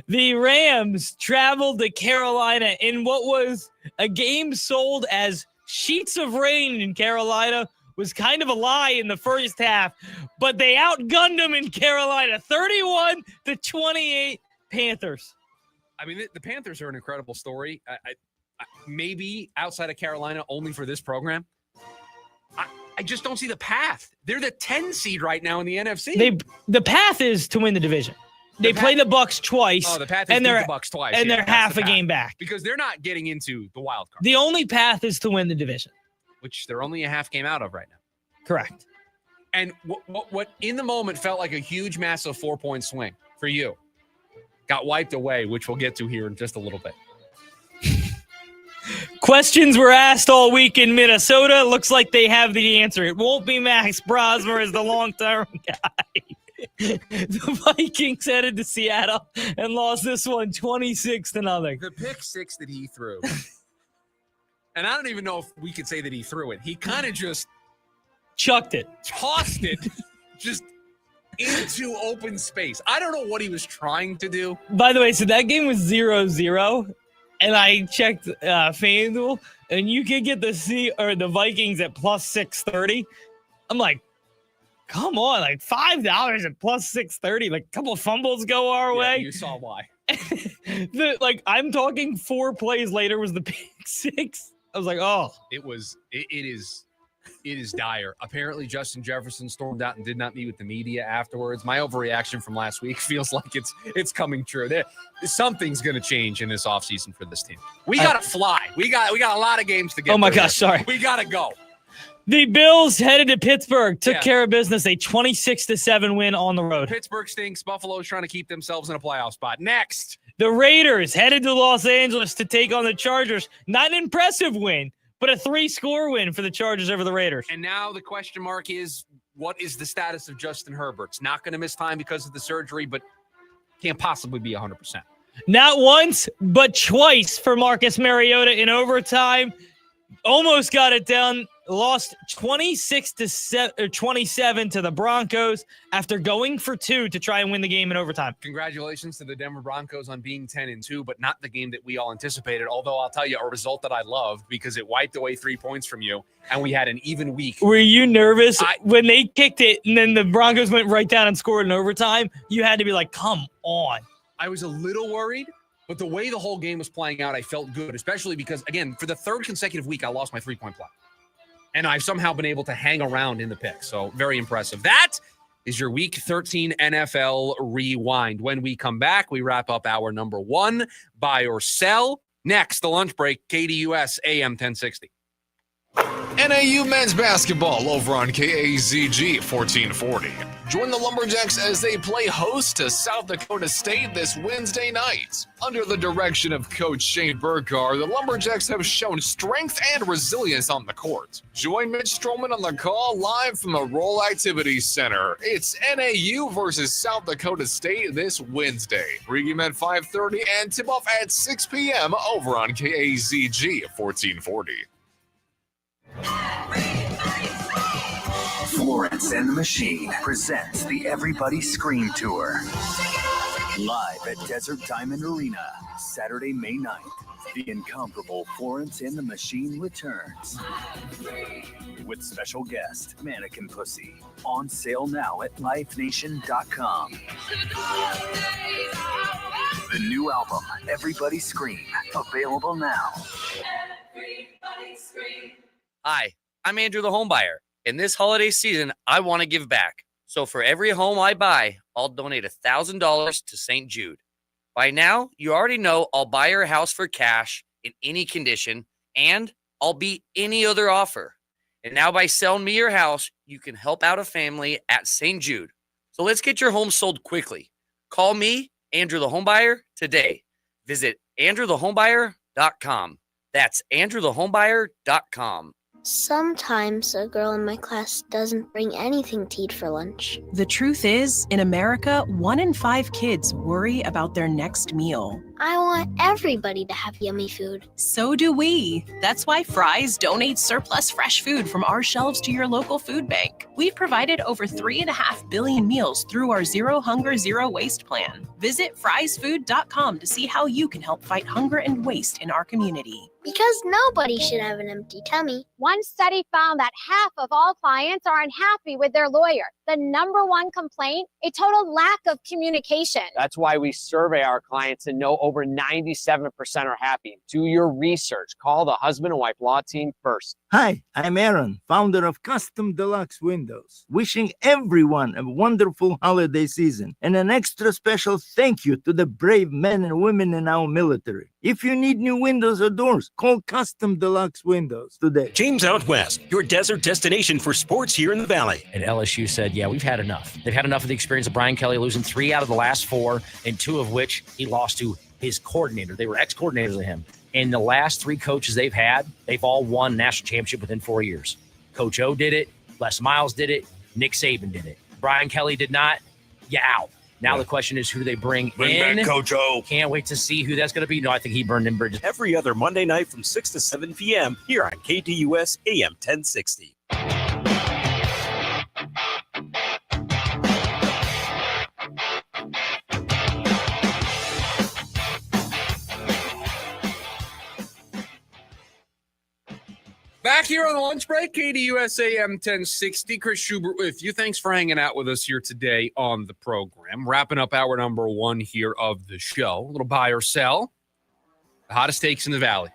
The Rams traveled to Carolina in what was a game sold as sheets of rain in Carolina. Was kind of a lie in the first half, but they outgunned them in Carolina, 31-28 Panthers. I mean, the Panthers are an incredible story. I maybe outside of Carolina, only for this program. I just don't see the path. They're the 10 seed right now in the NFC. The path is to win the division. They play the Bucks twice. Oh, the path is to beat the Bucks twice. And they're half a game back. Because they're not getting into the wild card. The only path is to win the division. Which they're only a half game out of right now. Correct. And what in the moment felt like a huge, massive 4-point swing for you got wiped away, which we'll get to here in just a little bit. Questions were asked all week in Minnesota. Looks like they have the answer. It won't be Max Brosmer as the long-term guy. The Vikings headed to Seattle and lost this one 26-0. The pick six that he threw, and I don't even know if we could say that he threw it. He kind of just chucked it, tossed it, just into open space. I don't know what he was trying to do. By the way, so that game was 0-0. And I checked FanDuel, and you could get the Vikings at plus 630. I'm like, come on, like $5 at plus 630. Like a couple of fumbles go our way. You saw why. I'm talking 4 plays later was the pick six. I was like, oh, it is dire. Apparently, Justin Jefferson stormed out and did not meet with the media afterwards. My overreaction from last week feels like it's coming true. Something's going to change in this offseason for this team. We got to fly. We got a lot of games to get. Oh my gosh, sorry. We got to go. The Bills headed to Pittsburgh, took care of business, a 26-7 win on the road. Pittsburgh stinks. Buffalo's trying to keep themselves in a playoff spot. Next, the Raiders headed to Los Angeles to take on the Chargers. Not an impressive win, but a 3-score win for the Chargers over the Raiders. And now the question mark is, what is the status of Justin Herbert? It's not going to miss time because of the surgery, but can't possibly be 100%. Not once, but twice for Marcus Mariota in overtime. Almost got it done. Lost 26-27 to the Broncos after going for 2 to try and win the game in overtime. Congratulations to the Denver Broncos on being 10-2, but not the game that we all anticipated. Although I'll tell you a result that I loved because it wiped away 3 points from you, and we had an even week. Were you nervous when they kicked it and then the Broncos went right down and scored in overtime? You had to be like, come on. I was a little worried, but the way the whole game was playing out, I felt good, especially because, again, for the 3rd consecutive week, I lost my 3-point play. And I've somehow been able to hang around in the pick. So very impressive. That is your Week 13 NFL Rewind. When we come back, we wrap up our number 1, buy or sell. Next, the lunch break, KDUS AM 1060. NAU men's basketball over on KAZG 1440. Join the Lumberjacks as they play host to South Dakota State this Wednesday night. Under the direction of Coach Shane Burkar, the Lumberjacks have shown strength and resilience on the court. Join Mitch Stroman on the call live from the Roll Activities Center. It's NAU versus South Dakota State this Wednesday. Pregame at 5:30 and tip-off at 6 p.m. over on KAZG 1440. Florence and the Machine presents the Everybody Scream Tour. Live at Desert Diamond Arena, Saturday, May 9th. The incomparable Florence and the Machine returns. With special guest, Mannequin Pussy. On sale now at livenation.com. The new album, Everybody Scream, available now. Everybody scream. Hi, I'm Andrew the Homebuyer. In this holiday season, I want to give back. So for every home I buy, I'll donate $1,000 to St. Jude. By now, you already know I'll buy your house for cash in any condition, and I'll beat any other offer. And now by selling me your house, you can help out a family at St. Jude. So let's get your home sold quickly. Call me, Andrew the Homebuyer, today. Visit andrewthehomebuyer.com. That's andrewthehomebuyer.com. Sometimes a girl in my class doesn't bring anything to eat for lunch. The truth is, in America, 1 in 5 kids worry about their next meal. I want everybody to have yummy food. So do we. That's why Fry's donates surplus fresh food from our shelves to your local food bank. We've provided over 3.5 billion meals through our Zero Hunger, Zero Waste plan. Visit frysfood.com to see how you can help fight hunger and waste in our community. Because nobody should have an empty tummy. One study found that half of all clients are unhappy with their lawyer. The number one complaint, a total lack of communication. That's why we survey our clients and know over 97% are happy. Do your research. Call the husband and wife law team first. Hi, I'm Aaron, founder of Custom Deluxe Windows. Wishing everyone a wonderful holiday season and an extra special thank you to the brave men and women in our military. If you need new windows or doors, call Custom Deluxe Windows today. James Out West, your desert destination for sports here in the Valley. And LSU said, yeah, we've had enough. They've had enough of the experience of Brian Kelly losing 3 out of the last 4, and 2 of which he lost to his coordinator. They were ex-coordinators of him. And the last 3 coaches they've had, they've all won national championship within 4 years. Coach O did it. Les Miles did it. Nick Saban did it. Brian Kelly did not. Yeah, out. Now the question is, who do they bring in? Back Coach O. Can't wait to see who that's going to be. No, I think he burned in bridges. Every other Monday night from 6 to 7 p.m. here on KDUS AM 1060. Back here on the lunch break, KDUS AM 1060. Chris Schubert with you. Thanks for hanging out with us here today on the program. Wrapping up hour number 1 here of the show. A little buy or sell. The hottest takes in the Valley.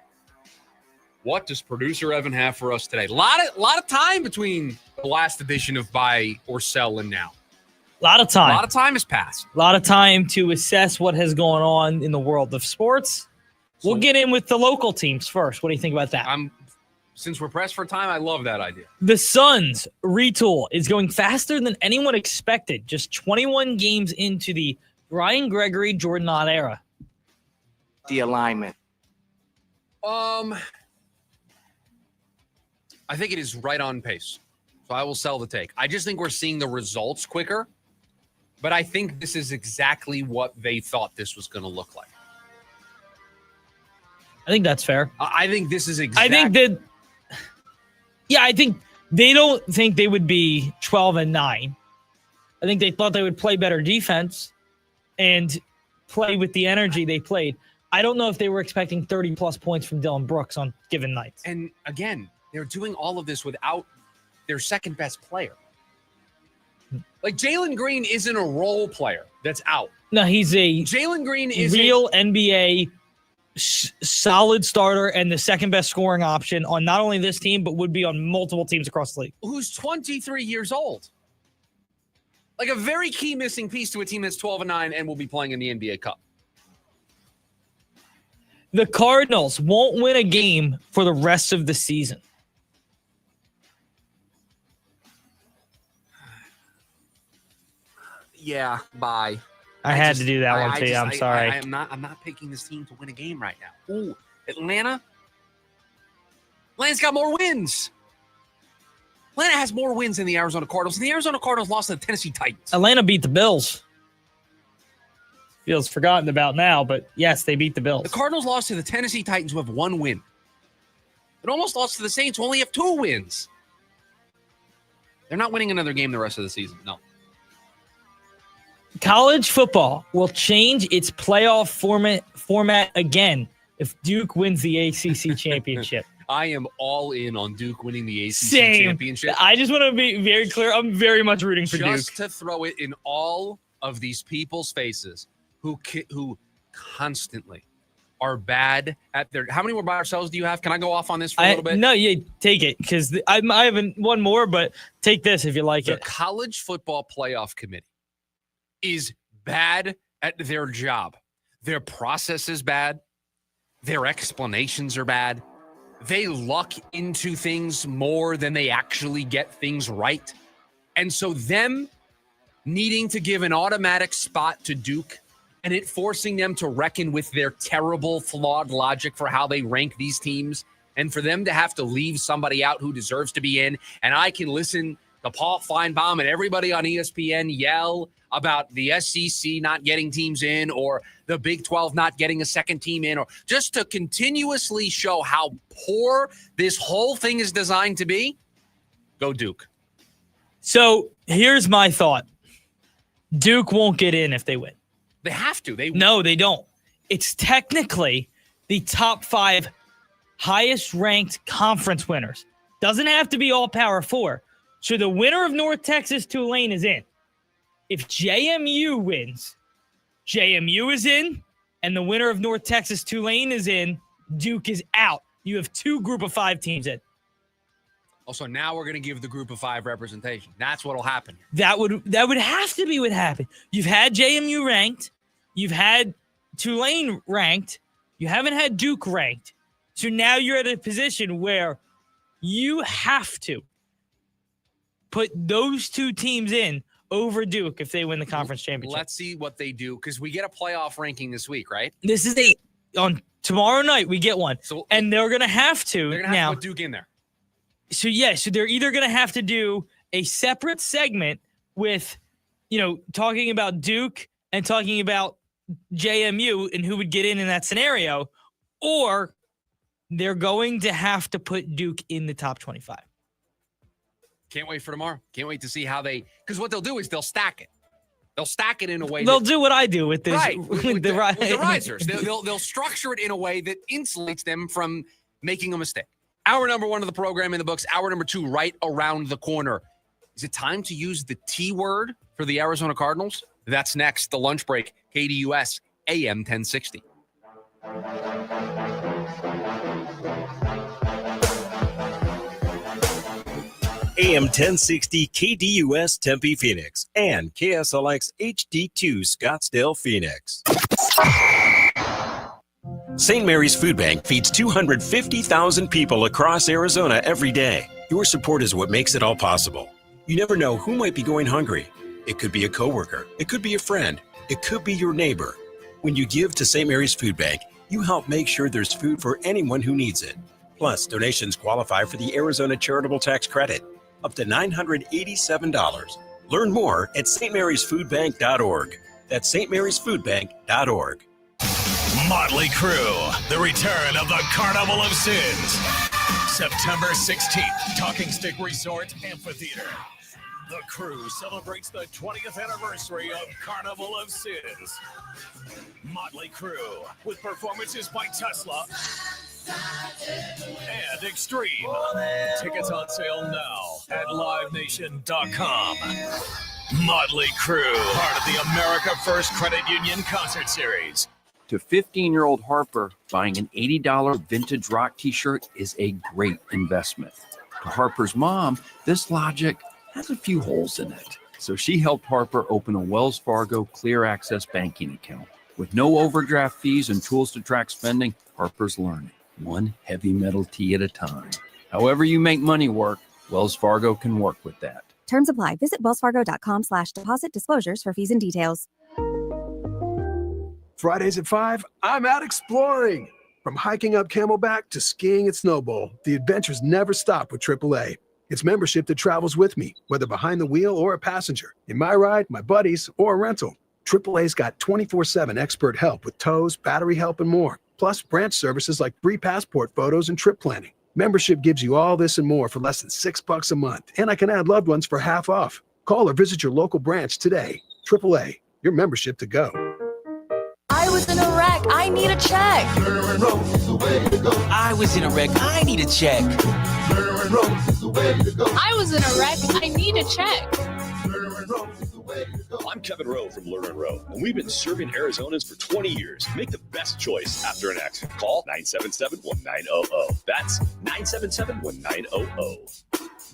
What does producer Evan have for us today? A lot of time between the last edition of buy or sell and now. A lot of time. A lot of time has passed. A lot of time to assess what has gone on in the world of sports. We'll get in with the local teams first. What do you think about that? Since we're pressed for time, I love that idea. The Suns retool is going faster than anyone expected. Just 21 games into the Brian Gregory, Jordan Knott era. The alignment. I think it is right on pace. So I will sell the take. I just think we're seeing the results quicker. But I think this is exactly what they thought this was going to look like. I think that's fair. I think this is exactly. I think they don't think they would be 12-9. I think they thought they would play better defense and play with the energy they played. I don't know if they were expecting 30-plus points from Dylan Brooks on given nights. And again, they're doing all of this without their second-best player. Like, Jalen Green isn't a role player that's out. No, he's a Jalen Green is real NBA solid starter and the second best scoring option on not only this team, but would be on multiple teams across the league. Who's 23 years old. Like a very key missing piece to a team that's 12-9 and will be playing in the NBA Cup. The Cardinals won't win a game for the rest of the season. Yeah, bye. I had to do that one to you. I'm sorry. I'm not picking this team to win a game right now. Ooh, Atlanta's got more wins. Atlanta has more wins than the Arizona Cardinals, and the Arizona Cardinals lost to the Tennessee Titans. Atlanta beat the Bills. Feels forgotten about now, but yes, they beat the Bills. The Cardinals lost to the Tennessee Titans, who have 1 win. It almost lost to the Saints, who only have 2 wins. They're not winning another game the rest of the season. No. College football will change its playoff format again if Duke wins the ACC championship. I am all in on Duke winning the ACC Same. championship. I just want to be very clear. I'm very much rooting for Duke. Just to throw it in all of these people's faces who constantly are bad at their. How many more by ourselves do you have? Can I go off on this for a little bit? No, yeah, take it because I have one more, but take this if you like it. The College Football Playoff Committee is bad at their job. Their process is bad. Their explanations are bad. They luck into things more than they actually get things right. And so them needing to give an automatic spot to Duke and it forcing them to reckon with their terrible, flawed logic for how they rank these teams, and for them to have to leave somebody out who deserves to be in. And I can listen to Paul Feinbaum and everybody on ESPN yell about the SEC not getting teams in or the Big 12 not getting a second team in, or just to continuously show how poor this whole thing is designed to be. Go Duke. So here's my thought. Duke won't get in if they win. They have to. No, they don't. It's technically the top 5 highest ranked conference winners. Doesn't have to be all Power 4. So the winner of North Texas Tulane is in. If JMU wins, JMU is in, and the winner of North Texas Tulane is in, Duke is out. You have 2 group of 5 teams in. Also, now we're going to give the group of 5 representation. That's what will happen. That would have to be what happened. You've had JMU ranked. You've had Tulane ranked. You haven't had Duke ranked. So now you're at a position where you have to put those 2 teams in over Duke if they win the conference championship. Let's see what they do, because we get a playoff ranking this week, right? This is on tomorrow night. We get one, and they're going to have to. They're going to have to put Duke in there. So so they're either going to have to do a separate segment with, talking about Duke and talking about JMU and who would get in that scenario, or they're going to have to put Duke in the top 25. Can't wait for tomorrow. Can't wait to see how because what they'll do is they'll stack it. They'll stack it in a way. They'll do what I do with this. Right. With the risers. They'll structure it in a way that insulates them from making a mistake. Hour number 1 of the program in the books. Hour number 2 right around the corner. Is it time to use the T word for the Arizona Cardinals? That's next. The lunch break. KDUS AM 1060. AM 1060 KDUS Tempe Phoenix and KSLX HD2 Scottsdale Phoenix. St. Mary's Food Bank feeds 250,000 people across Arizona every day. Your support is what makes it all possible. You never know who might be going hungry. It could be a coworker. It could be a friend. It could be your neighbor. When you give to St. Mary's Food Bank, you help make sure there's food for anyone who needs it. Plus, donations qualify for the Arizona Charitable Tax Credit, up to $987. Learn more at stmarysfoodbank.org. That's stmarysfoodbank.org. Motley Crue, the return of the Carnival of Sins. September 16th, Talking Stick Resort Amphitheater. The Crew celebrates the 20th anniversary of Carnival of Sins. Motley Crue, with performances by Tesla and Extreme. Tickets on sale now at livenation.com. Motley Crue, part of the America First Credit Union concert series. To 15-year-old Harper, buying an $80 vintage rock t-shirt is a great investment. To Harper's mom, this logic has a few holes in it. So she helped Harper open a Wells Fargo Clear Access banking account. With no overdraft fees and tools to track spending, Harper's learning, one heavy metal tee at a time. However you make money work, Wells Fargo can work with that. Terms apply. Visit wellsfargo.com/deposit disclosures for fees and details. Fridays at 5, I'm out exploring. From hiking up Camelback to skiing at Snowbowl, the adventures never stop with AAA. It's membership that travels with me, whether behind the wheel or a passenger. In my ride, my buddies, or a rental. AAA's got 24/7 expert help with tows, battery help, and more. Plus, branch services like free passport photos and trip planning. Membership gives you all this and more for less than $6 a month, and I can add loved ones for half off. Call or visit your local branch today. AAA, your membership to go. I was in a wreck. I need a check. I was in a wreck. I need a check. I was in a wreck. I need a check. I'm Kevin Rowe from Lerner & Rowe, and we've been serving Arizonans for 20 years. Make the best choice after an accident. Call 977-1900. That's 977-1900.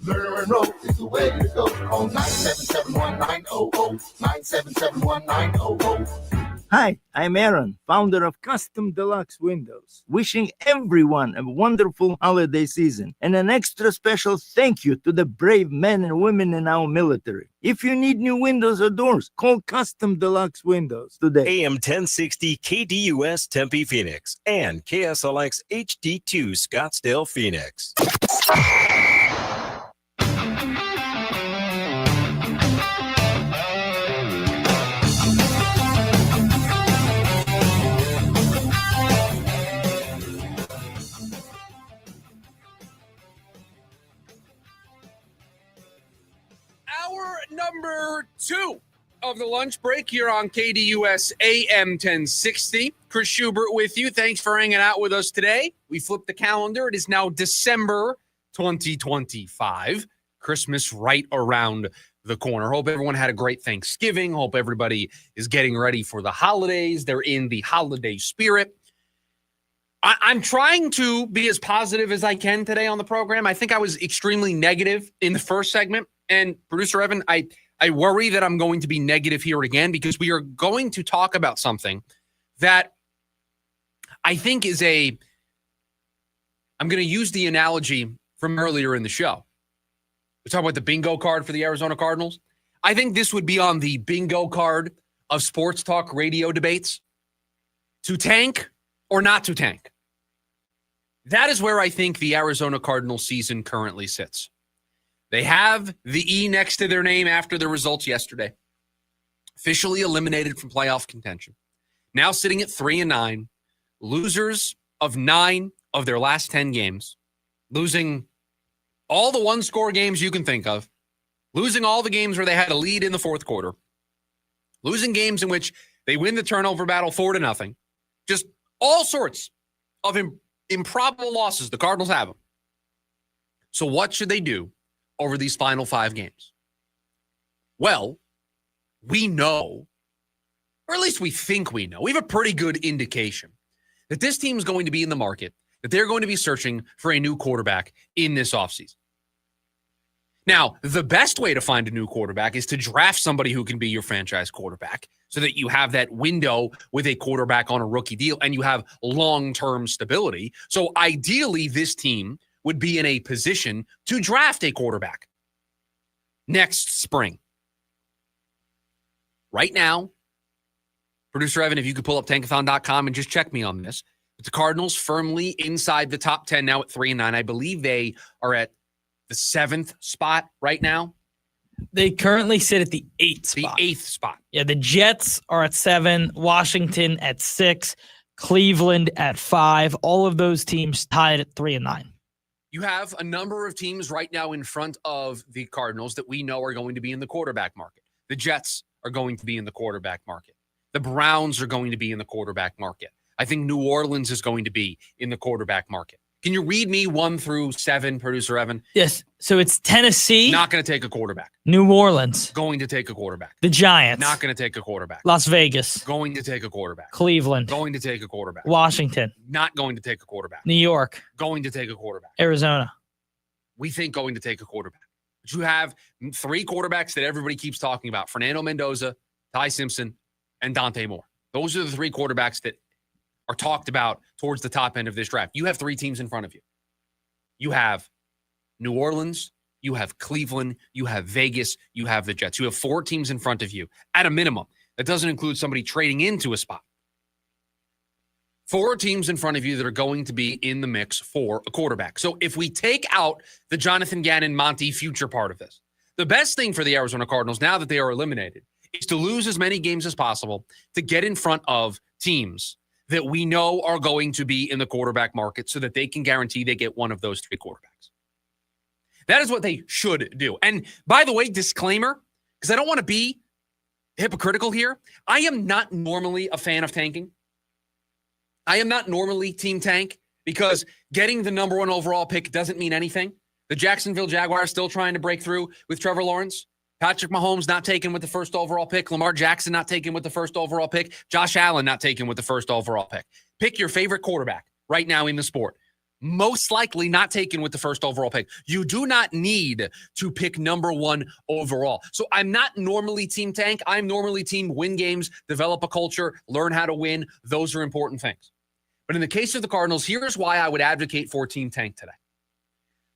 Lerner & Rowe is the way to go. Call 977-1900. 977-1900. Hi, I'm Aaron, founder of Custom Deluxe Windows. Wishing everyone a wonderful holiday season and an extra special thank you to the brave men and women in our military. If you need new windows or doors, call Custom Deluxe Windows today. AM 1060 KDUS Tempe Phoenix and KSLX HD2 Scottsdale Phoenix. Number 2 of the lunch break here on KDUS AM 1060. Chris Schubert with you. Thanks for hanging out with us today. We flipped the calendar. It is now December 2025. Christmas right around the corner. Hope everyone had a great Thanksgiving. Hope everybody is getting ready for the holidays. They're in the holiday spirit. I'm trying to be as positive as I can today on the program. I think I was extremely negative in the first segment. And producer Evan, I worry that I'm going to be negative here again because we are going to talk about something that I think is I'm going to use the analogy from earlier in the show. We're talking about the bingo card for the Arizona Cardinals. I think this would be on the bingo card of sports talk radio debates. To tank or not to tank. That is where I think the Arizona Cardinals season currently sits. They have the E next to their name after the results yesterday. Officially eliminated from playoff contention. Now sitting at 3-9. Losers of 9 of their last 10 games. Losing all the one-score games you can think of. Losing all the games where they had a lead in the fourth quarter. Losing games in which they win the turnover battle 4-0. Just all sorts of improbable losses. The Cardinals have them. So what should they do over these final 5 games? Well, we know, or at least we think we know, we have a pretty good indication that this team is going to be in the market, that they're going to be searching for a new quarterback in this offseason. Now, the best way to find a new quarterback is to draft somebody who can be your franchise quarterback so that you have that window with a quarterback on a rookie deal and you have long-term stability. So ideally, this team would be in a position to draft a quarterback next spring. Right now, producer Evan, if you could pull up tankathon.com and just check me on this. But the Cardinals firmly inside the top 10 now at 3-9. I believe they are at the 7th spot right now. They currently sit at the 8th spot. The 8th spot. Yeah, the Jets are at 7, Washington at 6, Cleveland at 5. All of those teams tied at 3-9. You have a number of teams right now in front of the Cardinals that we know are going to be in the quarterback market. The Jets are going to be in the quarterback market. The Browns are going to be in the quarterback market. I think New Orleans is going to be in the quarterback market. Can you read me 1 through 7, producer Evan? Yes. So it's Tennessee. Not going to take a quarterback. New Orleans. Going to take a quarterback. The Giants. Not going to take a quarterback. Las Vegas. Going to take a quarterback. Cleveland. Going to take a quarterback. Washington. Not going to take a quarterback. New York. Going to take a quarterback. Arizona. We think going to take a quarterback. But you have 3 quarterbacks that everybody keeps talking about. Fernando Mendoza, Ty Simpson, and Dante Moore. Those are the 3 quarterbacks that are talked about towards the top end of this draft. You have 3 teams in front of you. You have New Orleans, you have Cleveland, you have Vegas, you have the Jets. You have 4 teams in front of you at a minimum. That doesn't include somebody trading into a spot. 4 teams in front of you that are going to be in the mix for a quarterback. So if we take out the Jonathan Gannon, Monty future part of this, the best thing for the Arizona Cardinals now that they are eliminated is to lose as many games as possible to get in front of teams that we know are going to be in the quarterback market so that they can guarantee they get one of those 3 quarterbacks. That is what they should do. And by the way, disclaimer, because I don't want to be hypocritical here, I am not normally a fan of tanking. I am not normally team tank because getting the number 1 overall pick doesn't mean anything. The Jacksonville Jaguars still trying to break through with Trevor Lawrence. Patrick Mahomes not taken with the first overall pick. Lamar Jackson not taken with the first overall pick. Josh Allen not taken with the first overall pick. Pick your favorite quarterback right now in the sport. Most likely not taken with the first overall pick. You do not need to pick number 1 overall. So I'm not normally team tank. I'm normally team win games, develop a culture, learn how to win. Those are important things. But in the case of the Cardinals, here's why I would advocate for team tank today.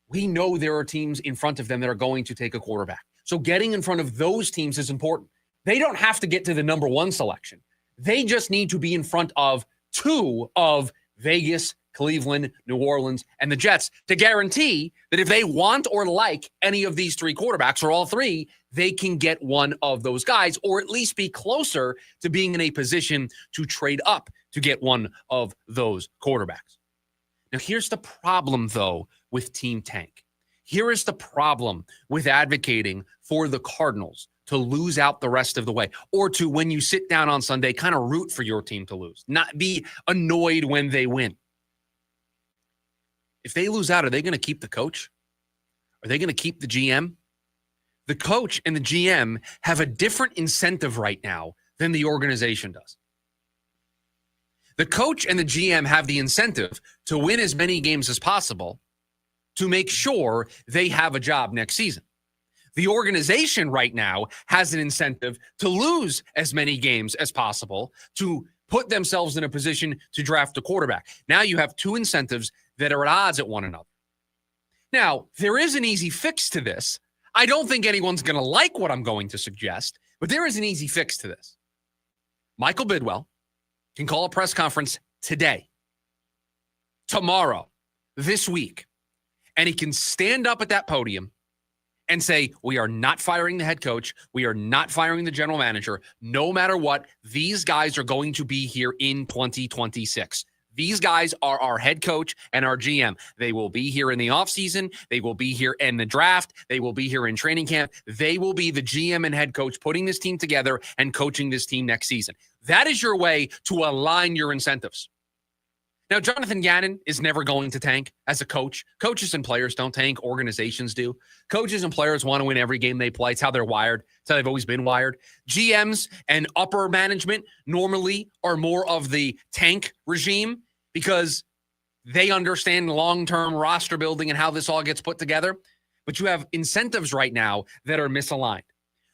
We know there are teams in front of them that are going to take a quarterback. So getting in front of those teams is important. They don't have to get to the number 1 selection. They just need to be in front of 2 of Vegas, Cleveland, New Orleans, and the Jets to guarantee that if they want or like any of these 3 quarterbacks or all 3, they can get one of those guys or at least be closer to being in a position to trade up to get one of those quarterbacks. Now, here's the problem, though, with Team Tank. Here is the problem with advocating for the Cardinals to lose out the rest of the way, or to, when you sit down on Sunday, kind of root for your team to lose, not be annoyed when they win. If they lose out, are they going to keep the coach? Are they going to keep the GM? The coach and the GM have a different incentive right now than the organization does. The coach and the GM have the incentive to win as many games as possible to make sure they have a job next season. The organization right now has an incentive to lose as many games as possible to put themselves in a position to draft a quarterback. Now you have 2 incentives that are at odds at one another. Now, there is an easy fix to this. I don't think anyone's going to like what I'm going to suggest, but there is an easy fix to this. Michael Bidwell can call a press conference today, tomorrow, this week, and he can stand up at that podium and say, we are not firing the head coach. We are not firing the general manager. No matter what, these guys are going to be here in 2026. These guys are our head coach and our GM. They will be here in the offseason. They will be here in the draft. They will be here in training camp. They will be the GM and head coach putting this team together and coaching this team next season. That is your way to align your incentives. Now, Jonathan Gannon is never going to tank as a coach. Coaches and players don't tank. Organizations do. Coaches and players want to win every game they play. It's how they're wired. It's how they've always been wired. GMs and upper management normally are more of the tank regime because they understand long-term roster building and how this all gets put together. But you have incentives right now that are misaligned.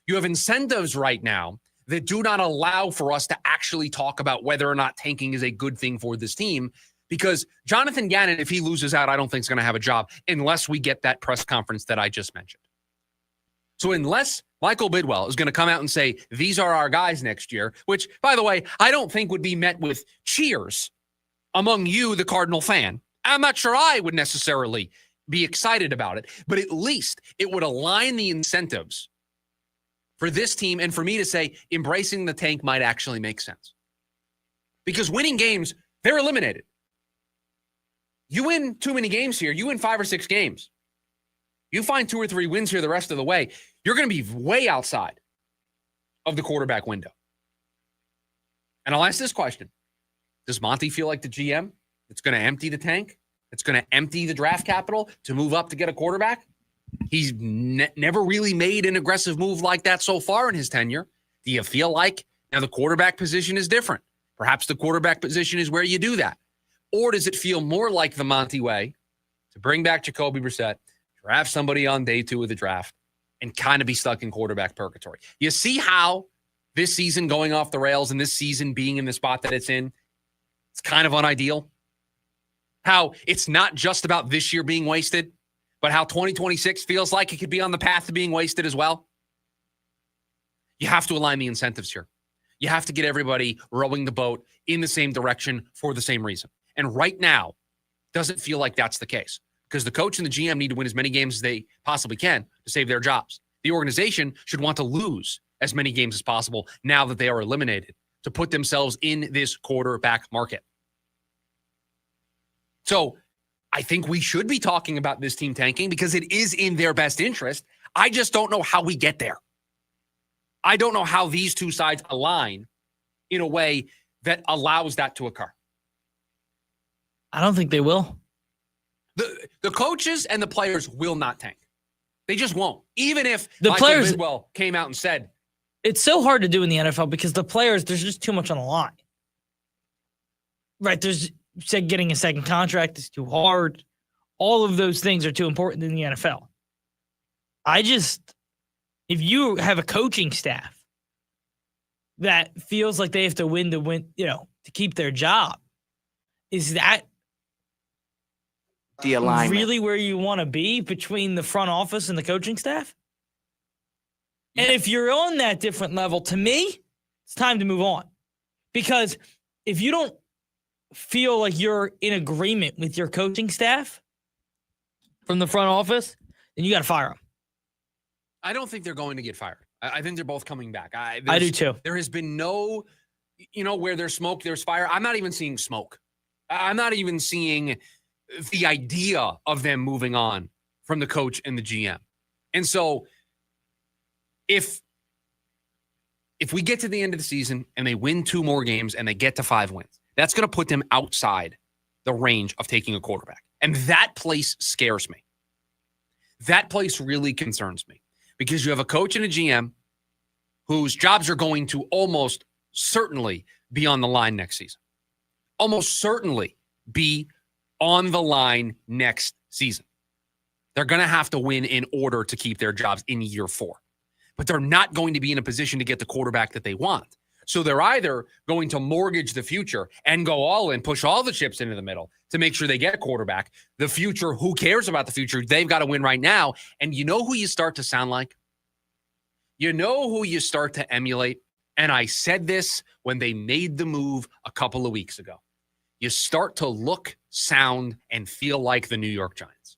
You have incentives right now that do not allow for us to actually talk about whether or not tanking is a good thing for this team, because Jonathan Gannon, if he loses out, I don't think is going to have a job unless we get that press conference that I just mentioned. So unless Michael Bidwell is going to come out and say, these are our guys next year, which, by the way, I don't think would be met with cheers among you, the Cardinal fan. I'm not sure I would necessarily be excited about it, but at least it would align the incentives for this team, and for me to say embracing the tank might actually make sense. Because winning games, they're eliminated. You win too many games here, you win 5 or 6 games. You find 2 or 3 wins here the rest of the way, you're going to be way outside of the quarterback window. And I'll ask this question. Does Monty feel like the GM that's going to empty the tank? That's going to empty the draft capital to move up to get a quarterback? He's never really made an aggressive move like that so far in his tenure. Do you feel like now the quarterback position is different? Perhaps the quarterback position is where you do that. Or does it feel more like the Monty way to bring back Jacoby Brissett, draft somebody on day 2 of the draft, and kind of be stuck in quarterback purgatory? You see how this season going off the rails and this season being in the spot that it's in, it's kind of unideal? How it's not just about this year being wasted, but how 2026 feels like it could be on the path to being wasted as well. You have to align the incentives here. You have to get everybody rowing the boat in the same direction for the same reason. And right now, doesn't feel like that's the case because the coach and the GM need to win as many games as they possibly can to save their jobs. The organization should want to lose as many games as possible now that they are eliminated to put themselves in this quarterback market. So I think we should be talking about this team tanking because it is in their best interest. I just don't know how we get there. I don't know how these two sides align in a way that allows that to occur. I don't think they will. The coaches and the players will not tank. They just won't. Even if the Michael players Bidwell came out and said, it's so hard to do in the NFL because the players, there's just too much on the line. Right? There's said getting a second contract is too hard. All of those things are too important in the NFL. If you have a coaching staff that feels like they have to win, to keep their job, is that the alignment really where you want to be between the front office and the coaching staff? And if you're on that different level, to me, it's time to move on. Because if you don't feel like you're in agreement with your coaching staff from the front office, then you got to fire them. I don't think they're going to get fired. I think they're both coming back. I do too. There has been no, where there's smoke, there's fire. I'm not even seeing smoke. I'm not even seeing the idea of them moving on from the coach and the GM. And so if we get to the end of the season and they win 2 more games and they get to 5 wins, that's going to put them outside the range of taking a quarterback. And that place scares me. That place really concerns me because you have a coach and a GM whose jobs are going to almost certainly be on the line next season. Almost certainly be on the line next season. They're going to have to win in order to keep their jobs in year 4. But they're not going to be in a position to get the quarterback that they want. So they're either going to mortgage the future and go all in, push all the chips into the middle to make sure they get a quarterback. The future, who cares about the future? They've got to win right now. And you know who you start to sound like? You know who you start to emulate? And I said this when they made the move a couple of weeks ago. You start to look, sound, and feel like the New York Giants.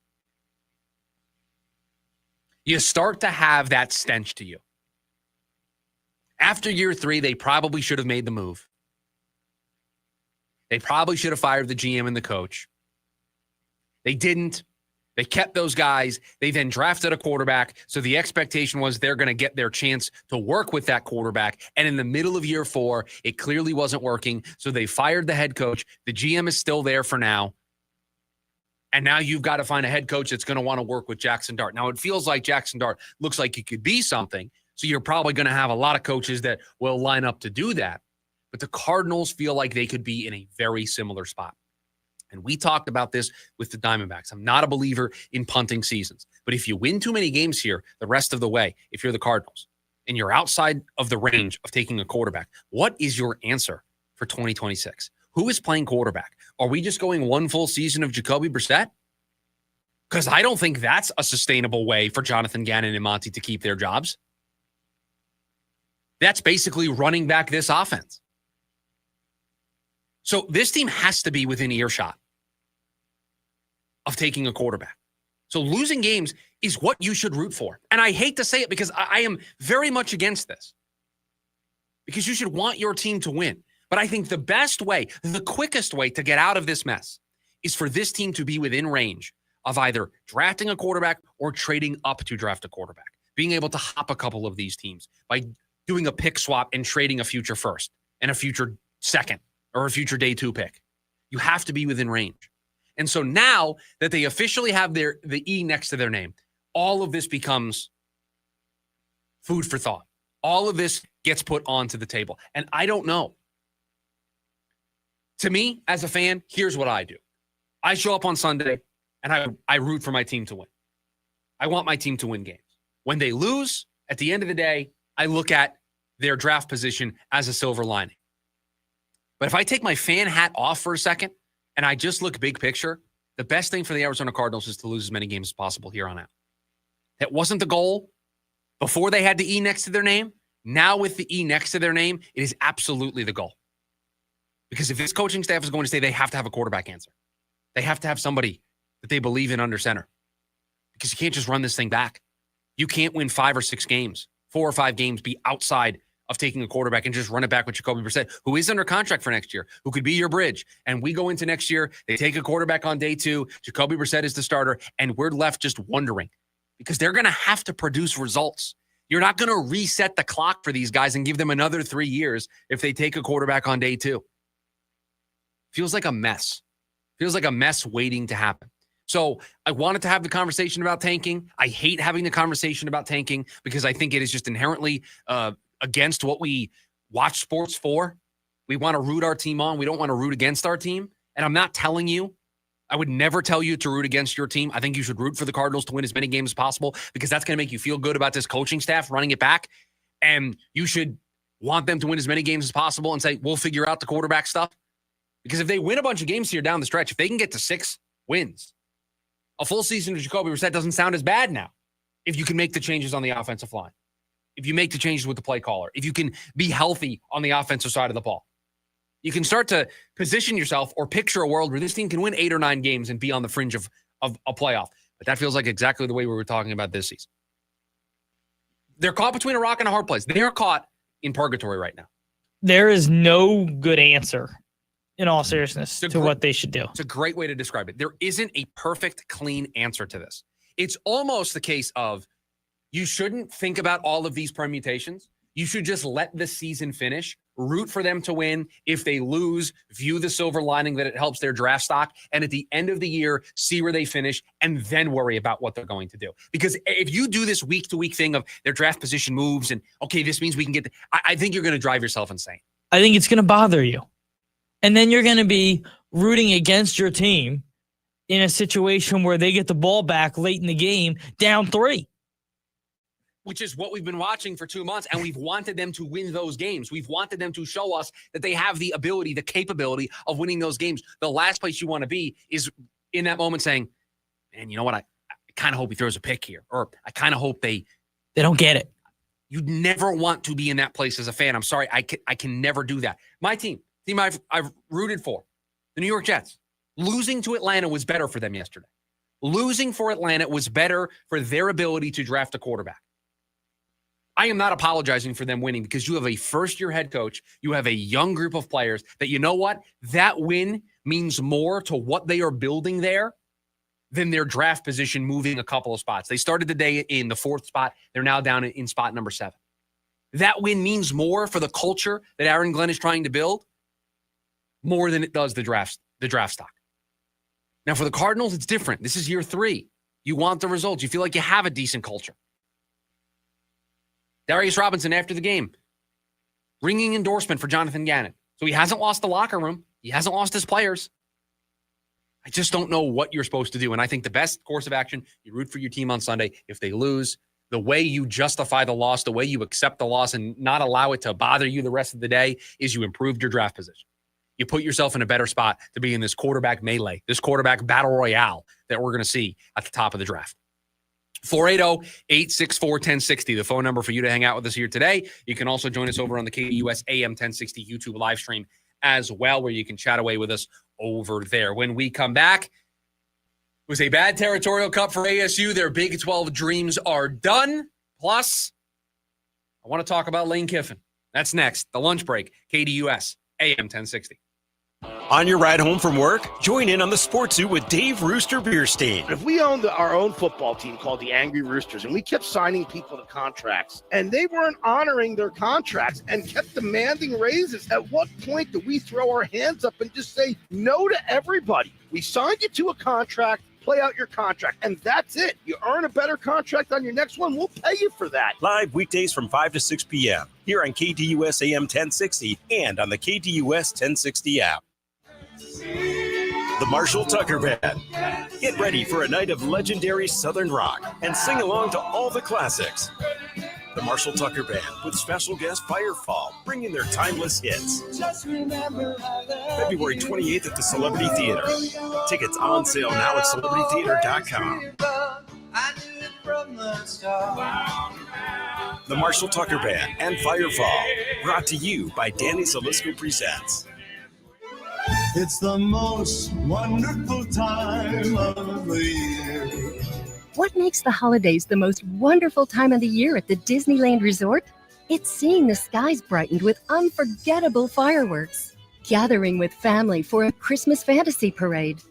You start to have that stench to you. After year 3, they probably should have made the move. They probably should have fired the GM and the coach. They didn't. They kept those guys. They then drafted a quarterback. So the expectation was they're going to get their chance to work with that quarterback. And in the middle of year 4, it clearly wasn't working. So they fired the head coach. The GM is still there for now. And now you've got to find a head coach that's going to want to work with Jackson Dart. Now, it feels like Jackson Dart looks like he could be something. So you're probably going to have a lot of coaches that will line up to do that. But the Cardinals feel like they could be in a very similar spot. And we talked about this with the Diamondbacks. I'm not a believer in punting seasons. But if you win too many games here the rest of the way, if you're the Cardinals, and you're outside of the range of taking a quarterback, what is your answer for 2026? Who is playing quarterback? Are we just going one full season of Jacoby Brissett? Because I don't think that's a sustainable way for Jonathan Gannon and Monty to keep their jobs. That's basically running back this offense. So this team has to be within earshot of taking a quarterback. So losing games is what you should root for. And I hate to say it because I am very much against this. Because you should want your team to win. But I think the best way, the quickest way to get out of this mess is for this team to be within range of either drafting a quarterback or trading up to draft a quarterback. Being able to hop a couple of these teams by doing a pick swap and trading a future first and a future second or a future day 2 pick. You have to be within range. And so now that they officially have the E next to their name, all of this becomes food for thought. All of this gets put onto the table. And I don't know. To me, as a fan, here's what I do. I show up on Sunday and I root for my team to win. I want my team to win games. When they lose, at the end of the day, I look at their draft position as a silver lining. But if I take my fan hat off for a second and I just look big picture, the best thing for the Arizona Cardinals is to lose as many games as possible here on out. That wasn't the goal before they had the E next to their name. Now with the E next to their name, it is absolutely the goal. Because if this coaching staff is going to stay, they have to have a quarterback answer. They have to have somebody that they believe in under center. Because you can't just run this thing back. You can't win 5 or 6 games, 4 or 5 games, be outside of taking a quarterback and just run it back with Jacoby Brissett, who is under contract for next year, who could be your bridge. And we go into next year, they take a quarterback on day 2, Jacoby Brissett is the starter, and we're left just wondering. Because they're going to have to produce results. You're not going to reset the clock for these guys and give them another 3 years if they take a quarterback on day 2. Feels like a mess. Feels like a mess waiting to happen. So I wanted to have the conversation about tanking. I hate having the conversation about tanking because I think it is just inherently against what we watch sports for. We want to root our team on. We don't want to root against our team. And I'm not telling you, I would never tell you to root against your team. I think you should root for the Cardinals to win as many games as possible because that's going to make you feel good about this coaching staff running it back. And you should want them to win as many games as possible and say, we'll figure out the quarterback stuff. Because if they win a bunch of games here down the stretch, if they can get to 6 wins, a full season of Jacoby Brissett doesn't sound as bad now. If you can make the changes on the offensive line, if you make the changes with the play caller, if you can be healthy on the offensive side of the ball, you can start to position yourself or picture a world where this team can win 8 or 9 games and be on the fringe of a playoff. But that feels like exactly the way we were talking about this season. They're caught between a rock and a hard place. They are caught in purgatory right now. There is no good answer, in all seriousness, to what they should do. It's a great way to describe it. There isn't a perfect, clean answer to this. It's almost the case of you shouldn't think about all of these permutations. You should just let the season finish, root for them to win. If they lose, view the silver lining that it helps their draft stock. And at the end of the year, see where they finish and then worry about what they're going to do. Because if you do this week-to-week thing of their draft position moves and, okay, this means we can get I think you're going to drive yourself insane. I think it's going to bother you. And then you're going to be rooting against your team in a situation where they get the ball back late in the game, down 3. Which is what we've been watching for 2 months, and we've wanted them to win those games. We've wanted them to show us that they have the ability, the capability of winning those games. The last place you want to be is in that moment saying, man, you know what? I kind of hope he throws a pick here, or I kind of hope they don't get it. You never want to be in that place as a fan. I'm sorry. I can never do that. My team I've rooted for, the New York Jets. Losing to Atlanta was better for them yesterday. Losing for Atlanta was better for their ability to draft a quarterback. I am not apologizing for them winning because you have a first-year head coach. You have a young group of players that, you know what? That win means more to what they are building there than their draft position moving a couple of spots. They started the day in the 4th spot. They're now down in spot number 7. That win means more for the culture that Aaron Glenn is trying to build, more than it does the draft stock. Now, for the Cardinals, it's different. This is year 3. You want the results. You feel like you have a decent culture. Darius Robinson, after the game, ringing endorsement for Jonathan Gannon. So he hasn't lost the locker room. He hasn't lost his players. I just don't know what you're supposed to do. And I think the best course of action, you root for your team on Sunday. If they lose, the way you justify the loss, the way you accept the loss and not allow it to bother you the rest of the day is you improved your draft position. You put yourself in a better spot to be in this quarterback melee, this quarterback battle royale that we're going to see at the top of the draft. 480-864-1060, the phone number for you to hang out with us here today. You can also join us over on the KDUS AM 1060 YouTube live stream as well, where you can chat away with us over there. When we come back, it was a bad territorial cup for ASU. Their Big 12 dreams are done. Plus, I want to talk about Lane Kiffin. That's next. The lunch break, KDUS AM 1060. On your ride home from work, join in on the Sports Zoo with Dave Rooster Beerstein. If we owned our own football team called the Angry Roosters, and we kept signing people to contracts, and they weren't honoring their contracts and kept demanding raises, at what point do we throw our hands up and just say no to everybody? We signed you to a contract. Play out your contract, and that's it. You earn a better contract on your next one, we'll pay you for that. Live weekdays from 5 to 6 p.m. here on KDUS AM 1060 and on the KDUS 1060 app. The Marshall Tucker Band. Get ready for a night of legendary Southern rock and sing along to all the classics. The Marshall Tucker Band with special guest Firefall, bringing their timeless hits. February 28th at the Celebrity Theater. Tickets on sale now at celebritytheater.com. The Marshall Tucker Band and Firefall, brought to you by Danny Zalisco Presents. It's the most wonderful time of the year. What makes the holidays the most wonderful time of the year at the Disneyland Resort? It's seeing the skies brightened with unforgettable fireworks, gathering with family for a Christmas fantasy parade,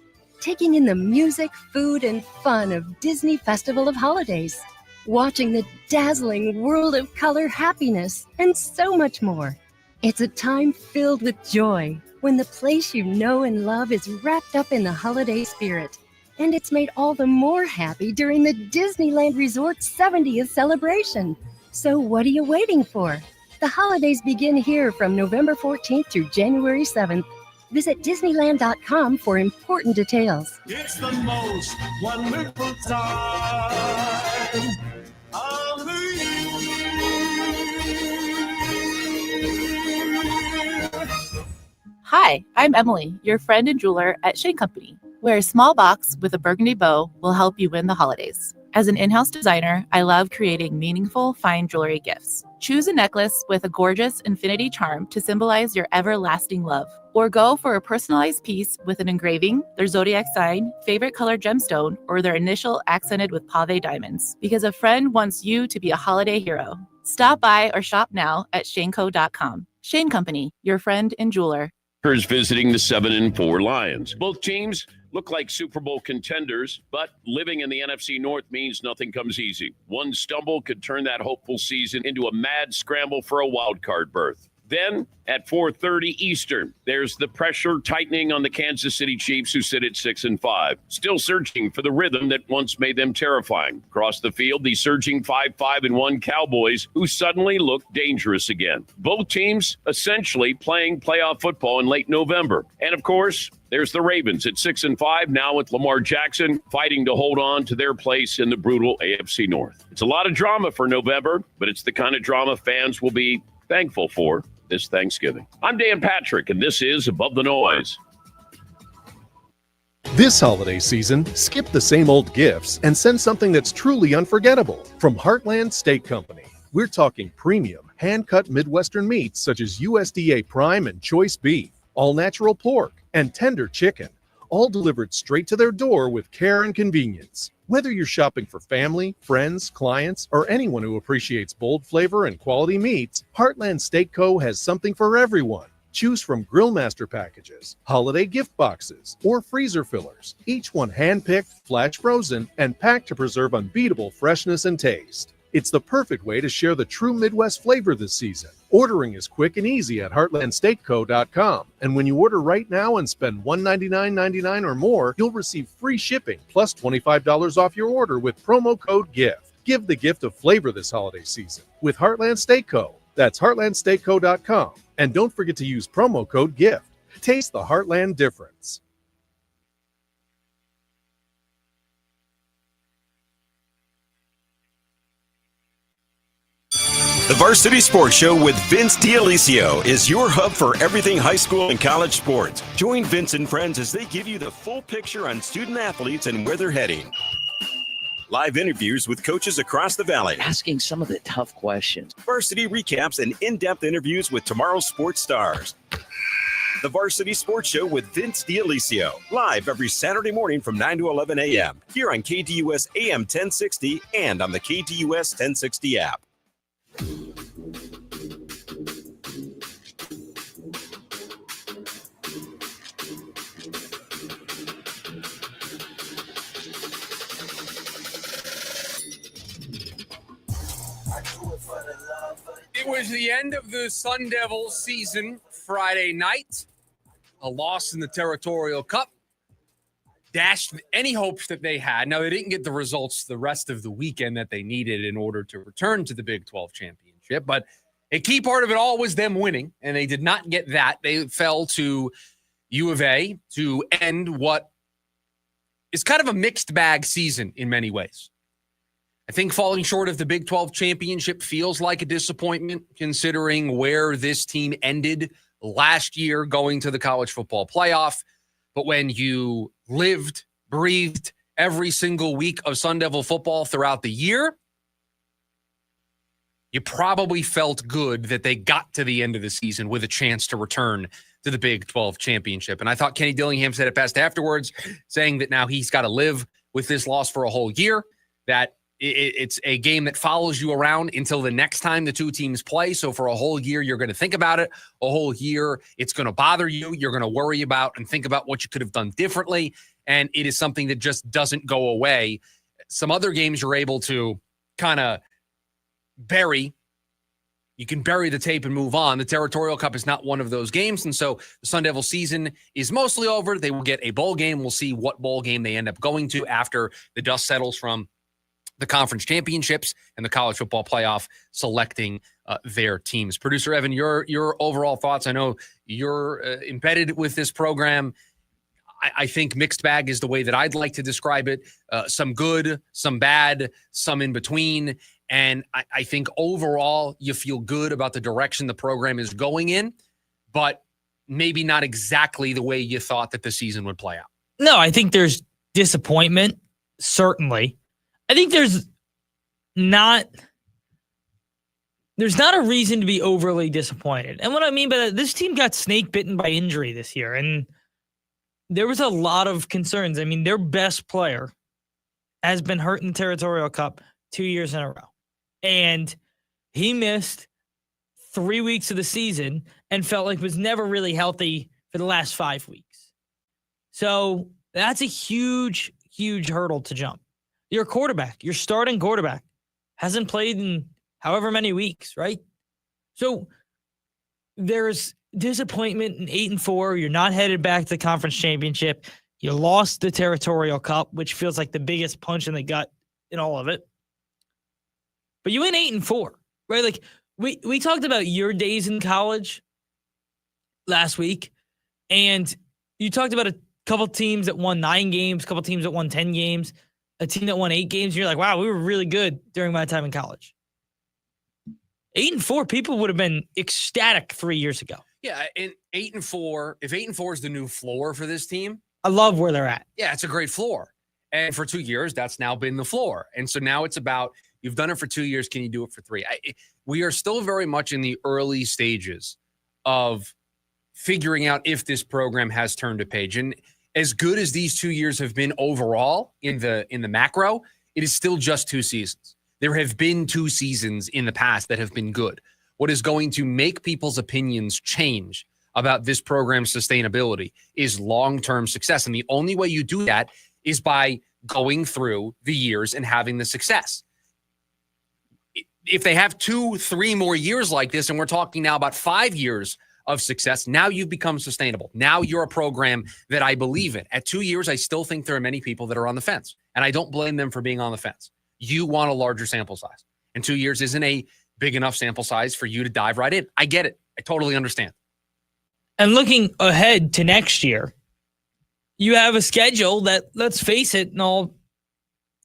taking in the music, food, and fun of Disney Festival of Holidays, watching the dazzling world of color happiness, and so much more. It's a time filled with joy when the place you know and love is wrapped up in the holiday spirit. And it's made all the more happy during the Disneyland Resort's 70th celebration. So what are you waiting for? The holidays begin here from November 14th through January 7th. Visit Disneyland.com for important details. It's the most wonderful time of the year. Hi, I'm Emily, your friend and jeweler at Shane Company, where a small box with a burgundy bow will help you win the holidays. As an in-house designer, I love creating meaningful, fine jewelry gifts. Choose a necklace with a gorgeous infinity charm to symbolize your everlasting love. Or go for a personalized piece with an engraving, their zodiac sign, favorite color gemstone, or their initial accented with pave diamonds, because a friend wants you to be a holiday hero. Stop by or shop now at shaneco.com. Shane Company, your friend and jeweler. Visiting the 7-4 Lions. Both teams look like Super Bowl contenders, but living in the NFC North means nothing comes easy. One stumble could turn that hopeful season into a mad scramble for a wild card berth. Then at 4:30 Eastern, there's the pressure tightening on the Kansas City Chiefs, who sit at 6-5, still searching for the rhythm that once made them terrifying. Across the field, the surging 5-5-1 Cowboys, who suddenly look dangerous again. Both teams essentially playing playoff football in late November. And of course, there's the Ravens at 6-5, now with Lamar Jackson fighting to hold on to their place in the brutal AFC North. It's a lot of drama for November, but it's the kind of drama fans will be thankful for this Thanksgiving. I'm Dan Patrick, and this is Above the Noise. This holiday season, skip the same old gifts and send something that's truly unforgettable. From Heartland Steak Company, we're talking premium, hand-cut Midwestern meats such as USDA Prime and Choice Beef, all-natural pork, and tender chicken, all delivered straight to their door with care and convenience. Whether you're shopping for family, friends, clients, or anyone who appreciates bold flavor and quality meats, Heartland Steak Co. has something for everyone. Choose from Grill Master packages, holiday gift boxes, or freezer fillers, each one hand-picked, flash frozen, and packed to preserve unbeatable freshness and taste. It's the perfect way to share the true Midwest flavor this season. Ordering is quick and easy at heartlandsteakco.com. And when you order right now and spend $199.99 or more, you'll receive free shipping plus $25 off your order with promo code GIFT. Give the gift of flavor this holiday season with Heartland Steak Co. That's heartlandsteakco.com. And don't forget to use promo code GIFT. Taste the Heartland difference. The Varsity Sports Show with Vince D'Alessio is your hub for everything high school and college sports. Join Vince and friends as they give you the full picture on student athletes and where they're heading. Live interviews with coaches across the valley. Asking some of the tough questions. Varsity recaps and in-depth interviews with tomorrow's sports stars. The Varsity Sports Show with Vince D'Alessio. Live every Saturday morning from 9 to 11 a.m. Here on KDUS AM 1060 and on the KDUS 1060 app. It was the end of the Sun Devils season Friday night. A loss in the Territorial Cup dashed any hopes that they had. Now, they didn't get the results the rest of the weekend that they needed in order to return to the Big 12 championship, but a key part of it all was them winning, and they did not get that. They fell to U of A to end what is kind of a mixed bag season in many ways. I think falling short of the Big 12 championship feels like a disappointment considering where this team ended last year going to the college football playoff. But when you lived, breathed every single week of Sun Devil football throughout the year, you probably felt good that they got to the end of the season with a chance to return to the Big 12 championship. And I thought Kenny Dillingham said it best afterwards, saying that now he's got to live with this loss for a whole year, that it's a game that follows you around until the next time the two teams play. So for a whole year, you're going to think about it. A whole year, it's going to bother you. You're going to worry about and think about what you could have done differently. And it is something that just doesn't go away. Some other games you're able to kind of bury. You can bury the tape and move on. The Territorial Cup is not one of those games. And so the Sun Devil season is mostly over. They will get a bowl game. We'll see what bowl game they end up going to after the dust settles from the conference championships and the college football playoff selecting their teams. Producer Evan, your overall thoughts. I know you're embedded with this program. I think mixed bag is the way that I'd like to describe it. Some good, some bad, some in between. And I think overall you feel good about the direction the program is going in, but maybe not exactly the way you thought that the season would play out. No, I think there's disappointment, certainly. I think there's not a reason to be overly disappointed. And what I mean by that, this team got snake bitten by injury this year, and there was a lot of concerns. I mean, their best player has been hurt in the Territorial Cup 2 years in a row. And he missed 3 weeks of the season and felt like was never really healthy for the last 5 weeks. So that's a huge, huge hurdle to jump. Your quarterback, your starting quarterback, hasn't played in however many weeks, right? So there's disappointment in 8-4. You're not headed back to the conference championship. You lost the Territorial Cup, which feels like the biggest punch in the gut in all of it. But you went 8-4, right? Like we talked about your days in college last week, and you talked about a couple teams that won 9 games, a couple teams that won 10 games, a team that won 8 games. And you're like, wow, we were really good during my time in college. 8-4, people would have been ecstatic 3 years ago. Yeah, and 8-4, if 8-4 is the new floor for this team, I love where they're at. Yeah, it's a great floor. And for 2 years, that's now been the floor. And so now it's about, you've done it for 2 years, can you do it for 3? We are still very much in the early stages of figuring out if this program has turned a page. And as good as these 2 years have been overall in the macro, it is still just 2 seasons. There have been 2 seasons in the past that have been good. What is going to make people's opinions change about this program's sustainability is long-term success. And the only way you do that is by going through the years and having the success. If they have 2-3 more years like this, and we're talking now about 5 years of success, now you've become sustainable. Now you're a program that I believe in. At 2 years, I still think there are many people that are on the fence, and I don't blame them for being on the fence. You want a larger sample size, and 2 years isn't a big enough sample size for you to dive right in. I get it. I totally understand. And looking ahead to next year, you have a schedule that, let's face it,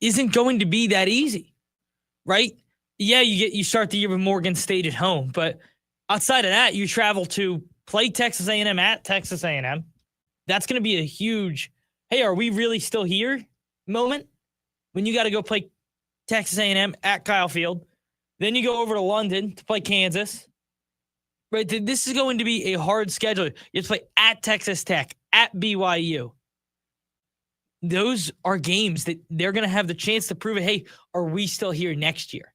isn't going to be that easy, right? Yeah, you start the year with Morgan State at home, but outside of that, you travel to play Texas A&M at Texas A&M. That's going to be a huge, hey, are we really still here moment when you got to go play Texas A&M at Kyle Field. Then you go over to London to play Kansas. Right? This is going to be a hard schedule. You have to play at Texas Tech, at BYU. Those are games that they're going to have the chance to prove it. Hey, are we still here next year?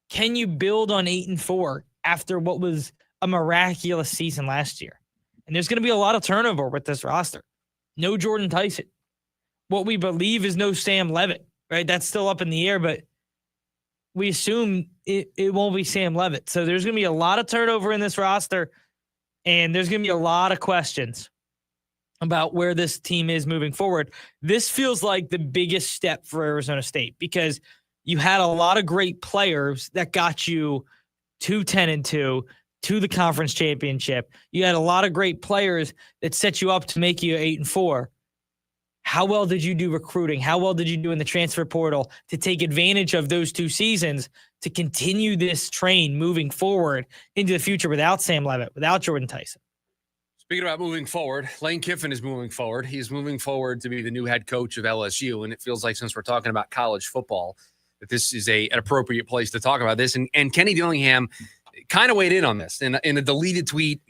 Can you build on 8-4 after what was a miraculous season last year? And there's going to be a lot of turnover with this roster. No Jordan Tyson. What we believe is no Sam Levitt, right? That's still up in the air, but we assume it won't be Sam Levitt. So there's going to be a lot of turnover in this roster, and there's going to be a lot of questions about where this team is moving forward. This feels like the biggest step for Arizona State because you had a lot of great players that got you to 10-2, to the conference championship. You had a lot of great players that set you up to make you 8-4. how well did you do recruiting? How well did you do in the transfer portal to take advantage of those 2 seasons to continue this train moving forward into the future without Sam Levitt, without Jordan Tyson? Speaking about moving forward, Lane Kiffin is moving forward. He's moving forward to be the new head coach of LSU, and it feels like since we're talking about college football, that this is an appropriate place to talk about this. And Kenny Dillingham kind of weighed in on this in a deleted tweet.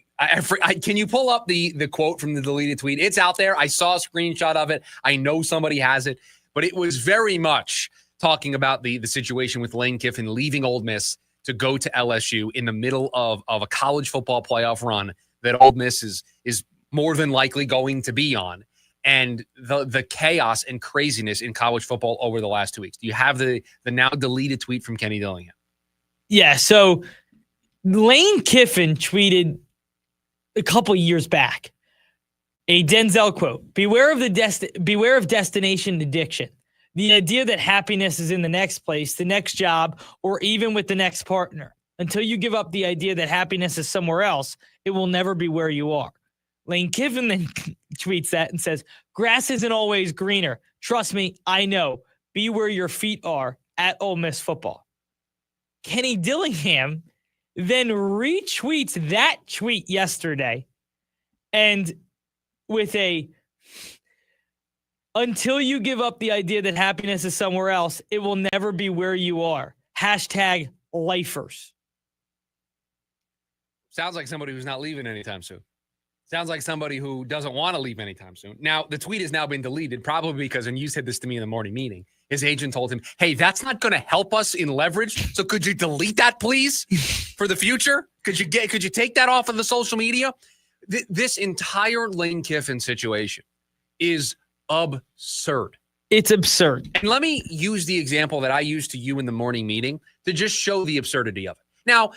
Can you pull up the quote from the deleted tweet? It's out there. I saw a screenshot of it. I know somebody has it, but it was very much talking about the situation with Lane Kiffin leaving Ole Miss to go to LSU in the middle of a college football playoff run that Ole Miss is more than likely going to be on, and the chaos and craziness in college football over the last 2 weeks. Do you have the now deleted tweet from Kenny Dillingham? Yeah, so Lane Kiffin tweeted a couple years back a Denzel quote: beware of destination addiction. The idea that happiness is in the next place, the next job, or even with the next partner. Until you give up the idea that happiness is somewhere else, it will never be where you are. Lane Kiffin then tweets that and says, grass isn't always greener. Trust me, I know. Be where your feet are at Ole Miss football. Kenny Dillingham then retweets that tweet yesterday and with a, until you give up the idea that happiness is somewhere else, it will never be where you are. Hashtag lifers. Sounds like somebody who's not leaving anytime soon. Sounds like somebody who doesn't want to leave anytime soon. Now, the tweet has now been deleted, probably because, and you said this to me in the morning meeting, his agent told him, hey, that's not going to help us in leverage. So could you delete that, please, for the future? Could you take that off of the social media? This entire Lane Kiffin situation is absurd. It's absurd. And let me use the example that I used to you in the morning meeting to just show the absurdity of it. Now,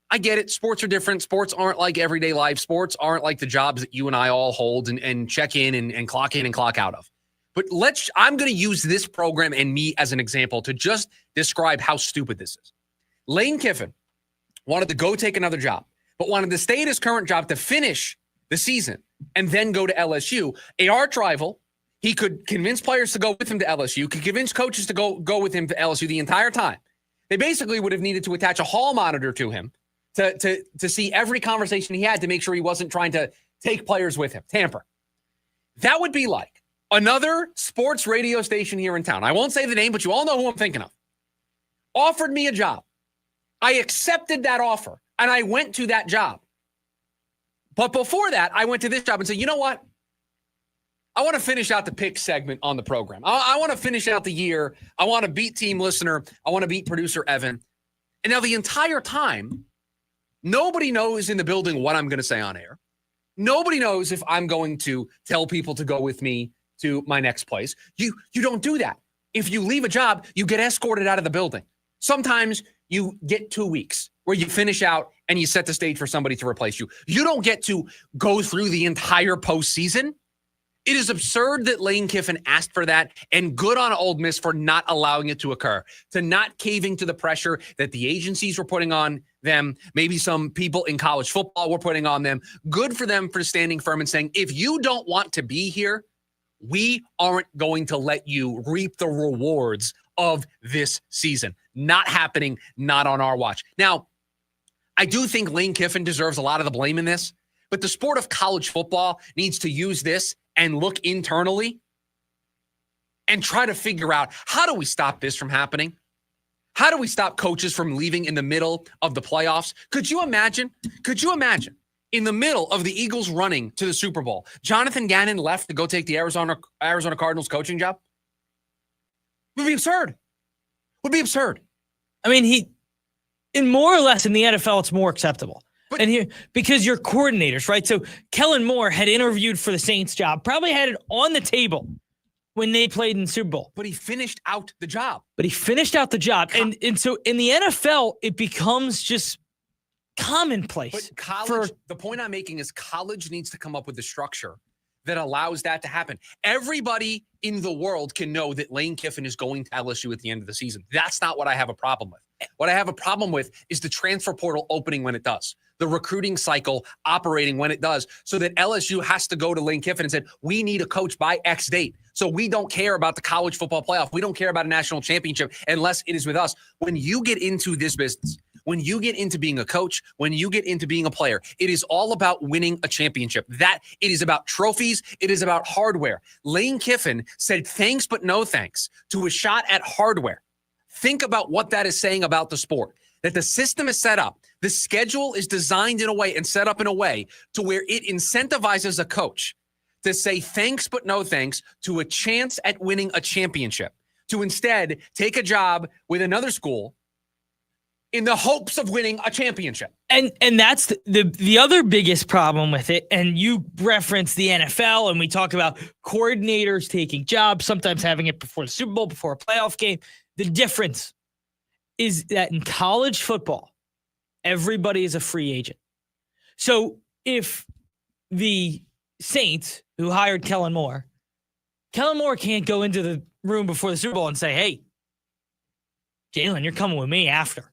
I get it. Sports are different. Sports aren't like everyday life. Sports aren't like the jobs that you and I all hold and check in and clock in and clock out of. But I'm going to use this program and me as an example to just describe how stupid this is. Lane Kiffin wanted to go take another job, but wanted to stay at his current job to finish the season and then go to LSU, a arch rival. He could convince players to go with him to LSU, could convince coaches to go with him to LSU the entire time. They basically would have needed to attach a hall monitor to him to see every conversation he had to make sure he wasn't trying to take players with him, tamper. That would be like another sports radio station here in town. I won't say the name, but you all know who I'm thinking of. Offered me a job. I accepted that offer, and I went to that job. But before that, I went to this job and said, you know what? I want to finish out the pick segment on the program. I want to finish out the year. I want to beat team listener. I want to beat producer Evan. And now the entire time, nobody knows in the building what I'm going to say on air. Nobody knows if I'm going to tell people to go with me to my next place. You don't do that. If you leave a job, you get escorted out of the building. Sometimes you get 2 weeks where you finish out and you set the stage for somebody to replace you. You don't get to go through the entire postseason. It is absurd that Lane Kiffin asked for that, and good on Ole Miss for not allowing it to occur, to not caving to the pressure that the agencies were putting on them, maybe some people in college football were putting on them. Good for them for standing firm and saying, if you don't want to be here, we aren't going to let you reap the rewards of this season. Not happening, not on our watch. Now, I do think Lane Kiffin deserves a lot of the blame in this, but the sport of college football needs to use this and look internally and try to figure out, how do we stop this from happening? How do we stop coaches from leaving in the middle of the playoffs? Could you imagine in the middle of the Eagles running to the Super Bowl, Jonathan Gannon left to go take the Arizona Cardinals coaching job? It would be absurd. Would be absurd. I mean, in more or less in the NFL, it's more acceptable. And here, because you're coordinators, right? So Kellen Moore had interviewed for the Saints job, probably had it on the table when they played in the Super Bowl. But he finished out the job. And so in the NFL, it becomes just commonplace. But college, the point I'm making is college needs to come up with a structure that allows that to happen. Everybody in the world can know that Lane Kiffin is going to LSU at the end of the season. That's not what I have a problem with. What I have a problem with is the transfer portal opening when it does, the recruiting cycle operating when it does, so that LSU has to go to Lane Kiffin and said, we need a coach by X date. So we don't care about the college football playoff. We don't care about a national championship unless it is with us. When you get into this business, when you get into being a coach, when you get into being a player, it is all about winning a championship. That it is about trophies. It is about hardware. Lane Kiffin said thanks but no thanks to a shot at hardware. Think about what that is saying about the sport, that the system is set up. The schedule is designed in a way and set up in a way to where it incentivizes a coach to say thanks but no thanks to a chance at winning a championship, to instead take a job with another school in the hopes of winning a championship. And that's the other biggest problem with it. And you reference the NFL, and we talk about coordinators taking jobs, sometimes having it before the Super Bowl, before a playoff game. The difference is that in college football, everybody is a free agent. So if the Saints, who hired Kellen Moore can't go into the room before the Super Bowl and say, hey, Jalen, you're coming with me after.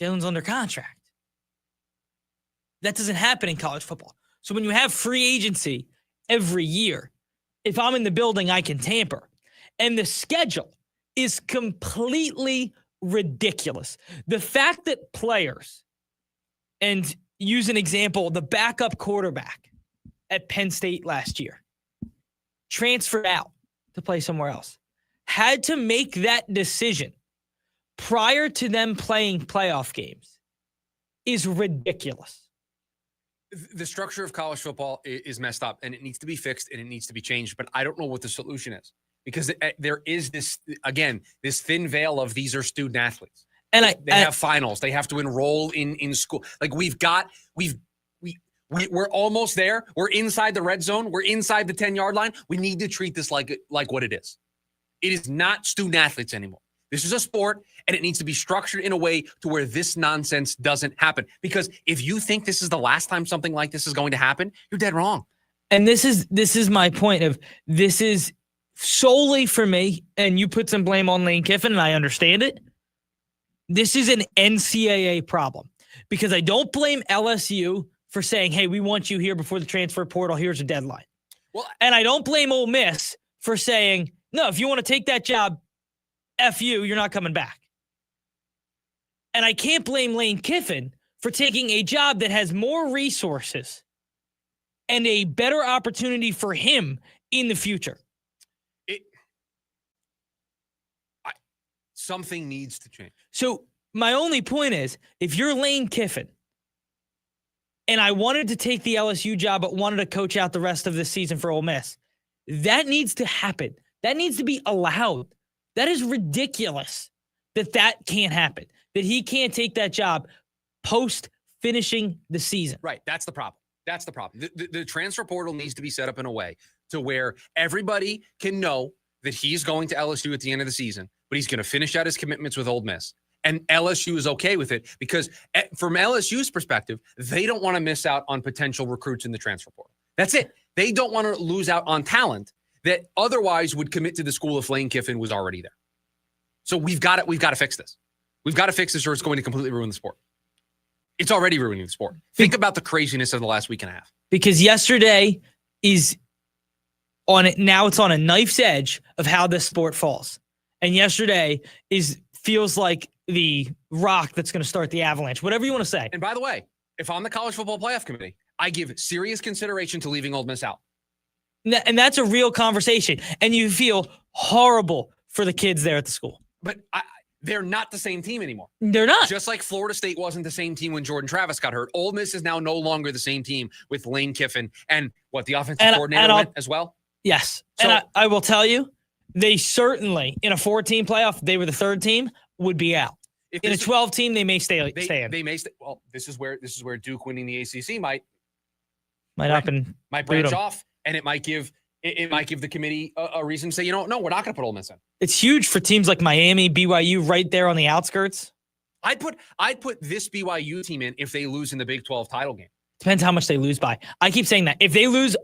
Jalen's under contract. That doesn't happen in college football. So when you have free agency every year, if I'm in the building, I can tamper. And the schedule is completely ridiculous. The fact that players, and use an example, the backup quarterback at Penn State last year, transferred out to play somewhere else, had to make that decision prior to them playing playoff games is ridiculous. The structure of college football is messed up, and it needs to be fixed, and it needs to be changed. But I don't know what the solution is, because there is this thin veil of these are student athletes. And they have finals. They have to enroll in school. Like we're almost there. We're inside the red zone. We're inside the 10-yard line. We need to treat this like what it is. It is not student athletes anymore. This is a sport, and it needs to be structured in a way to where this nonsense doesn't happen. Because if you think this is the last time something like this is going to happen, you're dead wrong. And this is my point of this is solely for me, and you put some blame on Lane Kiffin, and I understand it. This is an NCAA problem, because I don't blame LSU for saying, hey, we want you here before the transfer portal. Here's a deadline. Well, and I don't blame Ole Miss for saying, no, if you want to take that job, F you, you're not coming back. And I can't blame Lane Kiffin for taking a job that has more resources and a better opportunity for him in the future. Something needs to change. So my only point is, if you're Lane Kiffin and I wanted to take the LSU job but wanted to coach out the rest of the season for Ole Miss, that needs to happen. That needs to be allowed. That is ridiculous that can't happen, that he can't take that job post finishing the season. Right. That's the problem. That's the problem. The transfer portal needs to be set up in a way to where everybody can know that he's going to LSU at the end of the season, but he's going to finish out his commitments with Ole Miss. And LSU is okay with it because from LSU's perspective, they don't want to miss out on potential recruits in the transfer portal. That's it. They don't want to lose out on talent that otherwise would commit to the school if Lane Kiffin was already there. So we've got to fix this. We've got to fix this or it's going to completely ruin the sport. It's already ruining the sport. Think about the craziness of the last week and a half. Because yesterday is on it. Now it's on a knife's edge of how this sport falls. And yesterday feels like the rock that's going to start the avalanche, whatever you want to say. And by the way, if I'm the college football playoff committee, I give serious consideration to leaving Ole Miss out. And that's a real conversation. And you feel horrible for the kids there at the school. But they're not the same team anymore. They're not. Just like Florida State wasn't the same team when Jordan Travis got hurt. Ole Miss is now no longer the same team with Lane Kiffin and the offensive coordinator went as well? Yes. So, and I will tell you, they certainly, in a 4-team playoff, they were the third team, would be out. In a 12-team, they may stay in. They may stay. Well, this is where Duke winning the ACC might boot branch off. And it might give the committee a reason to say, no, we're not going to put Ole Miss in. It's huge for teams like Miami, BYU, right there on the outskirts. I'd put this BYU team in if they lose in the Big 12 title game. Depends how much they lose by. I keep saying that. If they lose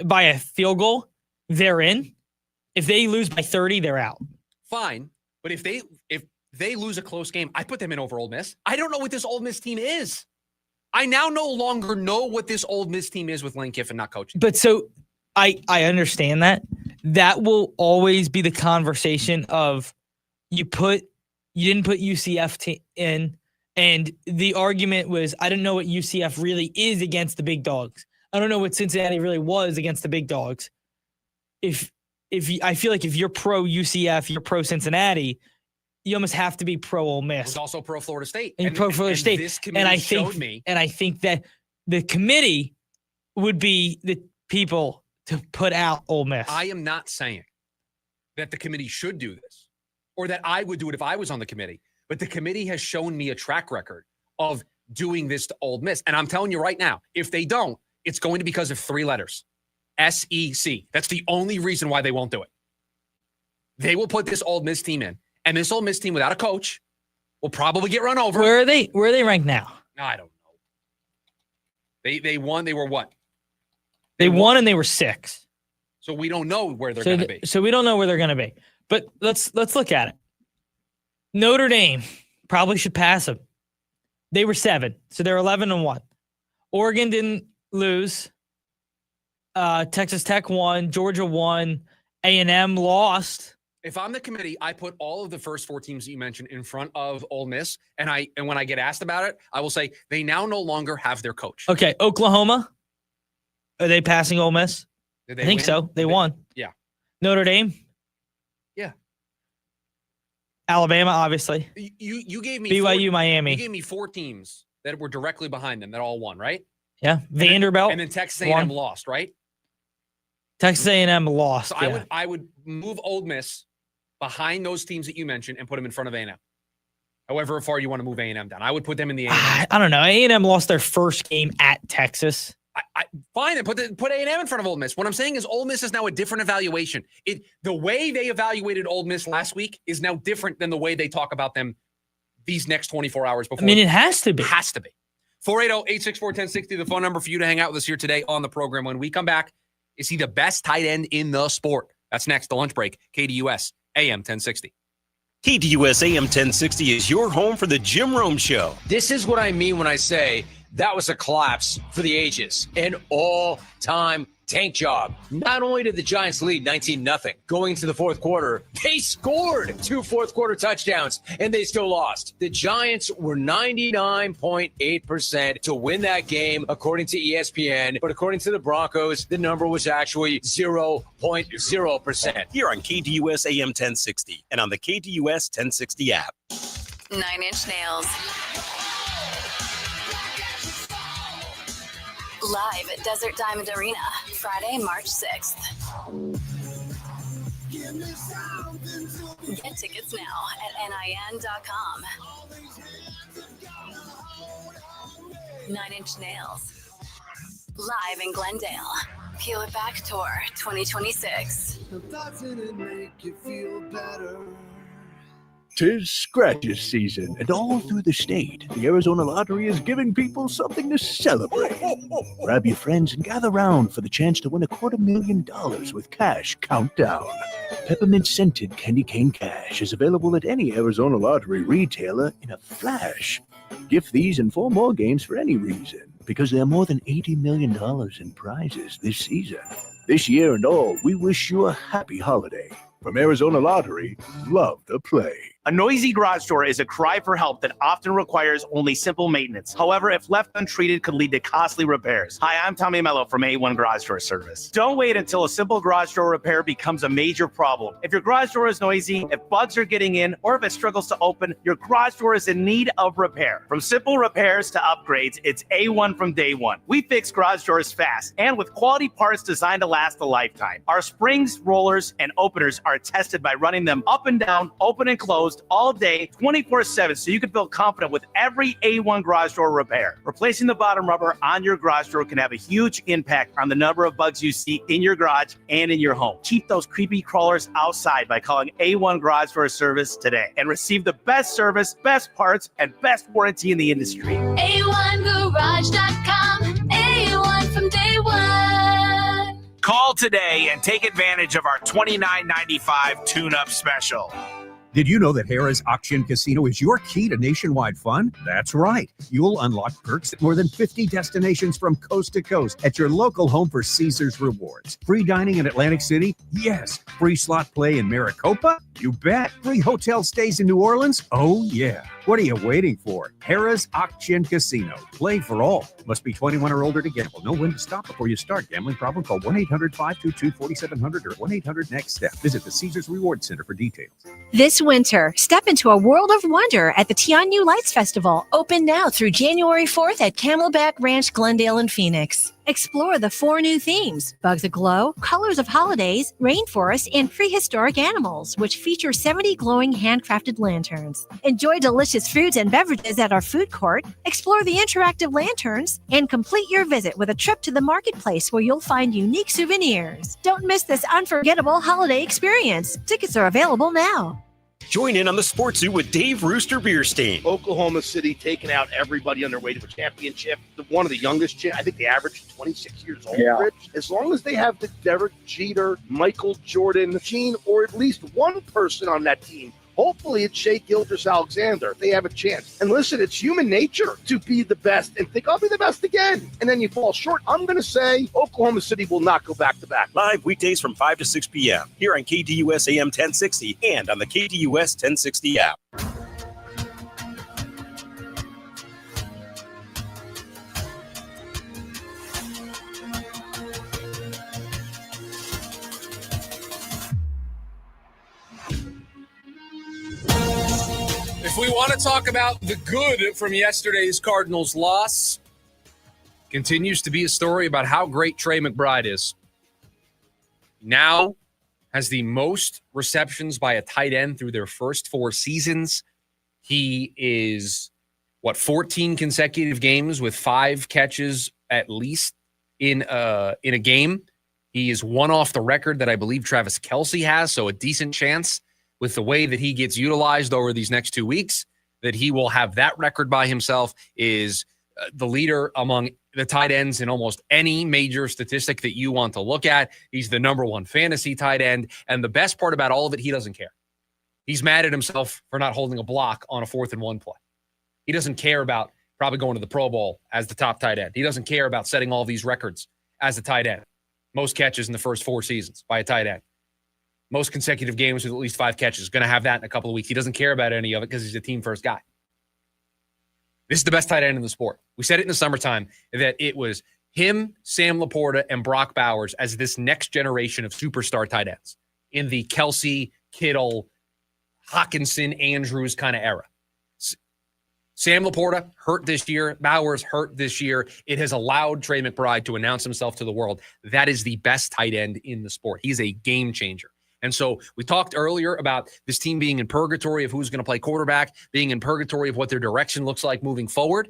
by a field goal, they're in. If they lose by 30, they're out. Fine. But if they lose a close game, I put them in over Ole Miss. I don't know what this Ole Miss team is. I now no longer know what this Ole Miss team is with Lane Kiffin not coaching. But so I understand that. That will always be the conversation of you didn't put UCF in, and the argument was I didn't know what UCF really is against the big dogs. I don't know what Cincinnati really was against the big dogs. I feel like if you're pro UCF, you're pro Cincinnati, you almost have to be pro Ole Miss. It's also pro Florida State. And pro Florida State. This committee showed me. And I think that the committee would be the people to put out Ole Miss. I am not saying that the committee should do this or that I would do it if I was on the committee. But the committee has shown me a track record of doing this to Ole Miss. And I'm telling you right now, if they don't, it's going to be because of 3 letters. SEC. That's the only reason why they won't do it. They will put this Ole Miss team in. And this Ole Miss team without a coach will probably get run over. Where are they ranked now? I don't know. They won. They were what? They won and they were 6. So we don't know where they're going to be. So we don't know where they're going to be. But let's look at it. Notre Dame probably should pass them. They were 7, so they're 11-1. Oregon didn't lose. Texas Tech won. Georgia won. A&M lost. If I'm the committee, I put all of the first 4 teams that you mentioned in front of Ole Miss, and when I get asked about it, I will say they now no longer have their coach. Okay, Oklahoma. Are they passing Ole Miss? I think so. They won. Yeah. Notre Dame. Yeah. Alabama, obviously. You gave me BYU, Miami. You gave me 4 teams that were directly behind them that all won, right? Yeah. Vanderbilt. And then Texas A&M lost, right? Texas A&M lost. So I would move Ole Miss behind those teams that you mentioned and put them in front of A&M. However far you want to move A&M down, I would put them in the A&M. I don't know. A&M lost their first game at Texas. Fine, and put A&M in front of Ole Miss. What I'm saying is Ole Miss is now a different evaluation. The way they evaluated Ole Miss last week is now different than the way they talk about them these next 24 hours before. I mean, it has to be. Has to be. 480-864-1060, the phone number for you to hang out with us here today on the program. When we come back, is he the best tight end in the sport? That's next, the lunch break, KDUS, AM 1060. KDUS AM 1060 is your home for the Jim Rome Show. This is what I mean when I say that was a collapse for the ages. An all-time tank job. Not only did the Giants lead 19-0 going into the fourth quarter, they scored 2 fourth-quarter touchdowns, and they still lost. The Giants were 99.8% to win that game, according to ESPN. But according to the Broncos, the number was actually 0.0%. Here on KDUS AM 1060 and on the KDUS 1060 app. 9 Inch Nails. Live at Desert Diamond Arena, Friday, March 6th. Get tickets now at NIN.com. 9 Inch Nails. Live in Glendale. Peel It Back Tour 2026. Doesn't it make you feel better? 'Tis scratches season, and all through the state, the Arizona Lottery is giving people something to celebrate. Grab your friends and gather round for the chance to win $250,000 with cash countdown. Peppermint scented candy cane cash is available at any Arizona Lottery retailer in a flash. Gift these and 4 more games for any reason, because there are more than $80 million in prizes this season. This year and all, we wish you a happy holiday. From Arizona Lottery, love to play. A noisy garage door is a cry for help that often requires only simple maintenance. However, if left untreated, could lead to costly repairs. Hi, I'm Tommy Mello from A1 Garage Door Service. Don't wait until a simple garage door repair becomes a major problem. If your garage door is noisy, if bugs are getting in, or if it struggles to open, your garage door is in need of repair. From simple repairs to upgrades, it's A1 from day one. We fix garage doors fast and with quality parts designed to last a lifetime. Our springs, rollers, and openers are tested by running them up and down, open and closed, all day, 24/7, so you can feel confident with every A1 garage door repair. Replacing the bottom rubber on your garage door can have a huge impact on the number of bugs you see in your garage and in your home. Keep those creepy crawlers outside by calling A1 Garage Door Service today and receive the best service, best parts, and best warranty in the industry. A1Garage.com. A1 from day one. Call today and take advantage of our $29.95 tune-up special. Did you know that Harrah's Auction Casino is your key to nationwide fun? That's right. You'll unlock perks at more than 50 destinations from coast to coast at your local home for Caesars Rewards. Free dining in Atlantic City? Yes. Free slot play in Maricopa? You bet. Free hotel stays in New Orleans? Oh, yeah. What are you waiting for? Harrah's Auction Casino. Play for all. Must be 21 or older to gamble. Know when to stop before you start. Gambling problem? Call 1-800-522-4700 or 1-800-NEXT-STEP. Visit the Caesars Reward Center for details. This winter, step into a world of wonder at the Tianyu Lights Festival. Open now through January 4th at Camelback Ranch, Glendale, and Phoenix. Explore the 4 new themes: Bugs Aglow, Colors of Holidays, Rainforest, and Prehistoric Animals, which feature 70 glowing handcrafted lanterns. Enjoy delicious foods and beverages at our food court, explore the interactive lanterns, and complete your visit with a trip to the marketplace where you'll find unique souvenirs. Don't miss this unforgettable holiday experience. Tickets are available now. Join in on the Sports Zoo with Dave Rooster Beerstein. Oklahoma City taking out everybody on their way to a championship. One of the youngest, I think the average is 26 years old, Yeah. Rich. As long as they have the Derek Jeter, Michael Jordan gene, or at least one person on that team, hopefully it's Shea Gilgeous-Alexander. They have a chance. And listen, it's human nature to be the best and think, I'll be the best again. And then you fall short. I'm going to say Oklahoma City will not go back-to-back. Live weekdays from 5 to 6 p.m. here on KDUS AM 1060 and on the KDUS 1060 app. If we want to talk about the good from yesterday's Cardinals loss, continues to be a story about how great Trey McBride is. Now has the most receptions by a tight end through their first 4 seasons. He is, 14 consecutive games with 5 catches at least in a game. He is one off the record that I believe Travis Kelce has, so a decent chance with the way that he gets utilized over these next 2 weeks, that he will have that record by himself. Is the leader among the tight ends in almost any major statistic that you want to look at. He's the number 1 fantasy tight end. And the best part about all of it, he doesn't care. He's mad at himself for not holding a block on a 4th and 1 play. He doesn't care about probably going to the Pro Bowl as the top tight end. He doesn't care about setting all these records as a tight end. Most catches in the first 4 seasons by a tight end. Most consecutive games with at least 5 catches. Going to have that in a couple of weeks. He doesn't care about any of it because he's a team first guy. This is the best tight end in the sport. We said it in the summertime that it was him, Sam Laporta, and Brock Bowers as this next generation of superstar tight ends in the Kelce, Kittle, Hawkinson, Andrews kind of era. Sam Laporta hurt this year. Bowers hurt this year. It has allowed Trey McBride to announce himself to the world. That is the best tight end in the sport. He's a game changer. And so we talked earlier about this team being in purgatory of who's going to play quarterback, being in purgatory of what their direction looks like moving forward.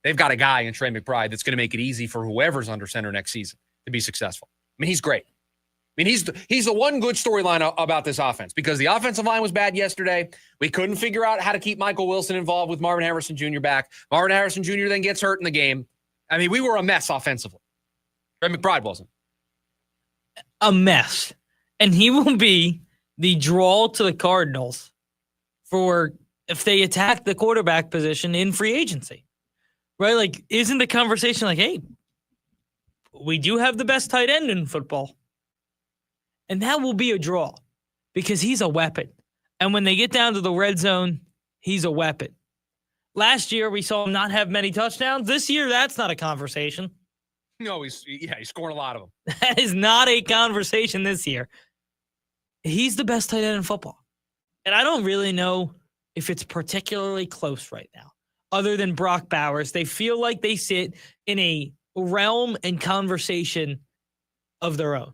They've got a guy in Trey McBride that's going to make it easy for whoever's under center next season to be successful. I mean, he's great. I mean, he's the one good storyline about this offense, because the offensive line was bad yesterday. We couldn't figure out how to keep Michael Wilson involved with Marvin Harrison Jr. back. Marvin Harrison Jr. then gets hurt in the game. I mean, we were a mess offensively. Trey McBride wasn't. A mess. And he will be the draw to the Cardinals for if they attack the quarterback position in free agency, right? Like, isn't the conversation like, hey, we do have the best tight end in football. And that will be a draw because he's a weapon. And when they get down to the red zone, he's a weapon. Last year, we saw him not have many touchdowns. This year, that's not a conversation. No, he's scoring a lot of them. That is not a conversation this year. He's the best tight end in football. And I don't really know if it's particularly close right now. Other than Brock Bowers, they feel like they sit in a realm and conversation of their own.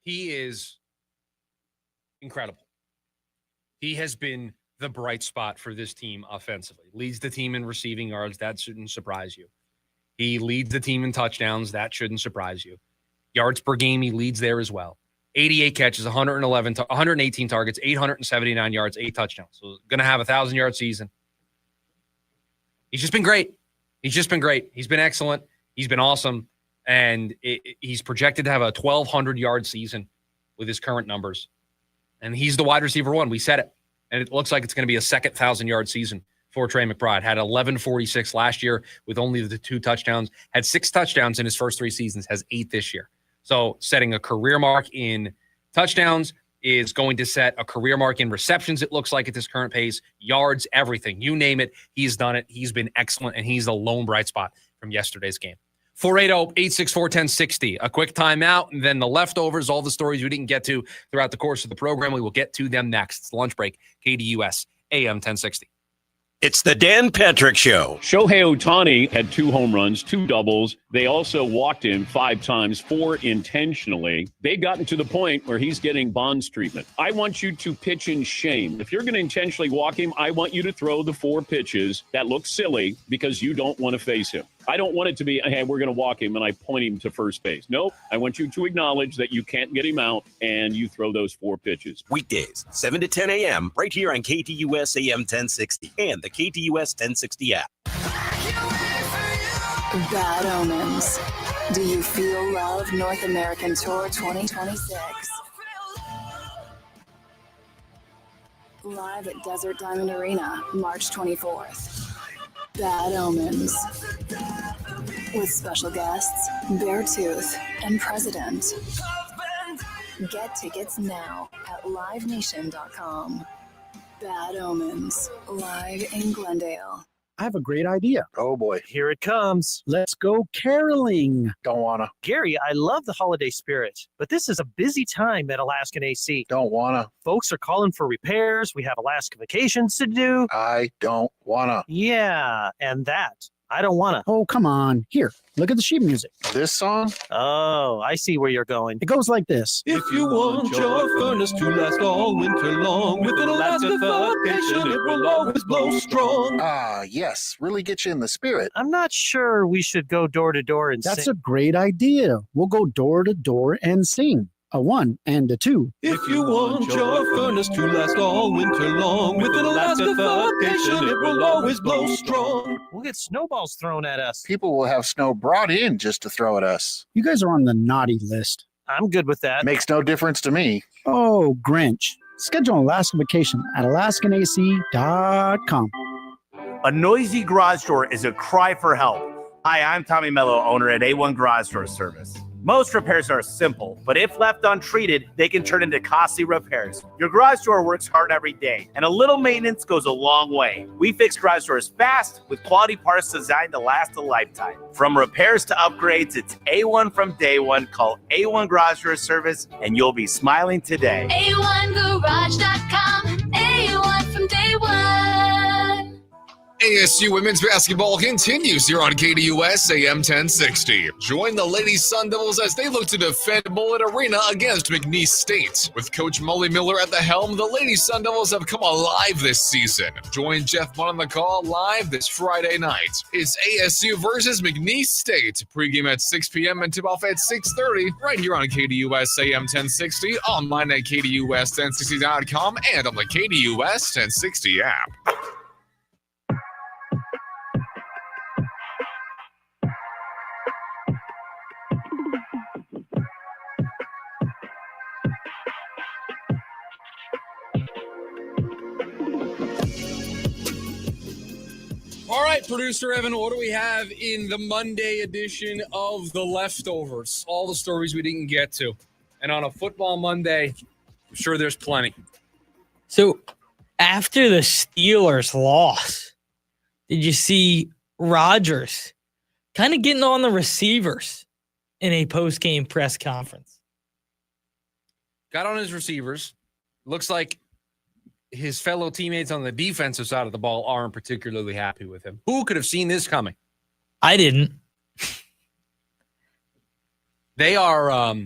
He is incredible. He has been the bright spot for this team offensively. Leads the team in receiving yards. That shouldn't surprise you. He leads the team in touchdowns. That shouldn't surprise you. Yards per game, he leads there as well. 88 catches, 118 targets, 879 yards, 8 touchdowns. So going to have a 1,000-yard season. He's just been great. He's been excellent. He's been awesome. And he's projected to have a 1,200-yard season with his current numbers. And he's the wide receiver one. We said it. And it looks like it's going to be a second 1,000-yard season for Trey McBride. Had 1146 last year with only the 2 touchdowns. Had 6 touchdowns in his first 3 seasons. Has 8 this year. So setting a career mark in touchdowns, is going to set a career mark in receptions, it looks like, at this current pace, yards, everything. You name it, he's done it. He's been excellent, and he's the lone bright spot from yesterday's game. 480-864-1060. A quick timeout, and then the leftovers, all the stories we didn't get to throughout the course of the program. We will get to them next. It's the lunch break, KDUS, AM 1060. It's the Dan Patrick Show. Shohei Ohtani had 2 home runs, 2 doubles. They also walked him 5 times, 4 intentionally. They've gotten to the point where he's getting Bonds treatment. I want you to pitch in shame. If you're going to intentionally walk him, I want you to throw the 4 pitches that look silly because you don't want to face him. I don't want it to be, hey, we're going to walk him and I point him to first base. Nope. I want you to acknowledge that you can't get him out and you throw those 4 pitches. Weekdays, 7 to 10 a.m., right here on KDUS AM 1060 and the KDUS 1060 app. Bad Omens. Do you feel love? North American Tour 2026. Live at Desert Diamond Arena, March 24th. Bad Omens. With special guests, Beartooth and President. Get tickets now at livenation.com. Bad Omens, live in Glendale. I have a great idea. Oh boy. Here it comes. Let's go caroling. Don't wanna. Gary, I love the holiday spirit, but this is a busy time at Alaskan AC. Don't wanna. Folks are calling for repairs. We have Alaska vacations to do. I don't wanna. Yeah, and that. I don't wanna. Oh, come on. Here, look at the sheet music. This song? Oh, I see where you're going. It goes like this. If you want your furnace to last all winter long, with an Alaska foundation, it will always blow strong. Ah, yes. Really get you in the spirit. I'm not sure we should go door to door and That's sing. a great idea. We'll go door to door and sing. A 1 and a 2. If you want your furnace to last all winter long, with an Alaska foundation, it will always blow strong. We'll get snowballs thrown at us. People will have snow brought in just to throw at us. You guys are on the naughty list. I'm good with that. Makes no difference to me. Oh, Grinch. Schedule an Alaska vacation at AlaskanAC.com. A noisy garage door is a cry for help. Hi, I'm Tommy Mello, owner at A1 Garage Door Service. Most repairs are simple, but if left untreated, they can turn into costly repairs. Your garage door works hard every day, and a little maintenance goes a long way. We fix garage doors fast with quality parts designed to last a lifetime. From repairs to upgrades, it's A1 from day one. Call A1 Garage Door Service, and you'll be smiling today. A1Garage.com. A1 from day one. ASU women's basketball continues here on KDUS AM 1060. Join the Lady Sun Devils as they look to defend Mullet Arena against McNeese State. With Coach Molly Miller at the helm, the Lady Sun Devils have come alive this season. Join Jeff Bunn on the call live this Friday night. It's ASU versus McNeese State. Pregame at 6 p.m. and tip-off at 6:30 right here on KDUS AM 1060, online at KDUS1060.com, and on the KDUS 1060 app. All right, producer Evan, what do we have in the Monday edition of The Leftovers? All the stories we didn't get to. And on a football Monday, I'm sure there's plenty. So after the Steelers loss, did you see Rodgers kind of getting on the receivers in a post-game press conference? Got on his receivers. Looks like his fellow teammates on the defensive side of the ball aren't particularly happy with him. Who could have seen this coming? I didn't. They are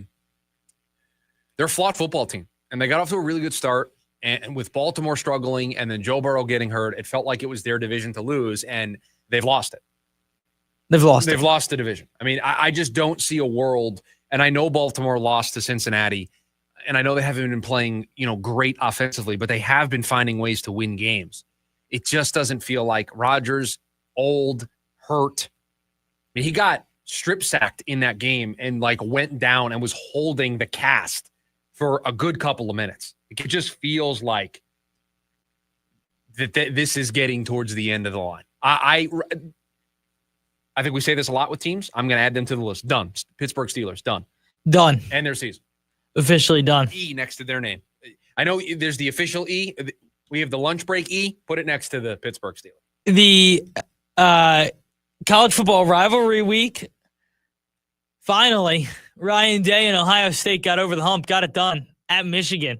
they're a flawed football team, and they got off to a really good start. And with Baltimore struggling and then Joe Burrow getting hurt, it felt like it was their division to lose, and they've lost it. They've lost the division. I mean, I just don't see a world, and I know Baltimore lost to Cincinnati, and I know they haven't been playing, great offensively, but they have been finding ways to win games. It just doesn't feel like Rodgers, old, hurt. I mean, he got strip sacked in that game and like went down and was holding the cast for a good couple of minutes. It just feels like that this is getting towards the end of the line. I think we say this a lot with teams. I'm going to add them to the list. Done. Pittsburgh Steelers, done. Done. End their season. Officially done. E next to their name. I know there's the official E. We have the lunch break E. Put it next to the Pittsburgh Steelers. The college football rivalry week. Finally, Ryan Day and Ohio State got over the hump, got it done at Michigan.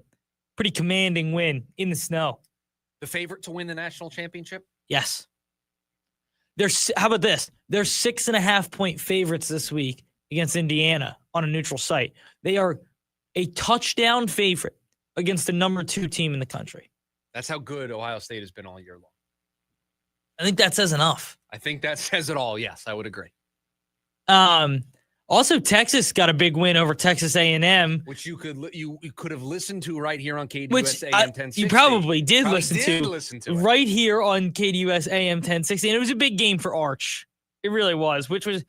Pretty commanding win in the snow. The favorite to win the national championship? Yes. How about this? They're 6.5-point favorites this week against Indiana on a neutral site. They are a touchdown favorite against the number 2 team in the country. That's how good Ohio State has been all year long. I think that says enough. I think that says it all. Yes, I would agree. Also, Texas got a big win over Texas A&M, which you could have listened to right here on KDUS which AM 1060. you probably did listen to it. Right here on KDUS AM 1060, and it was a big game for Arch. It really was, which was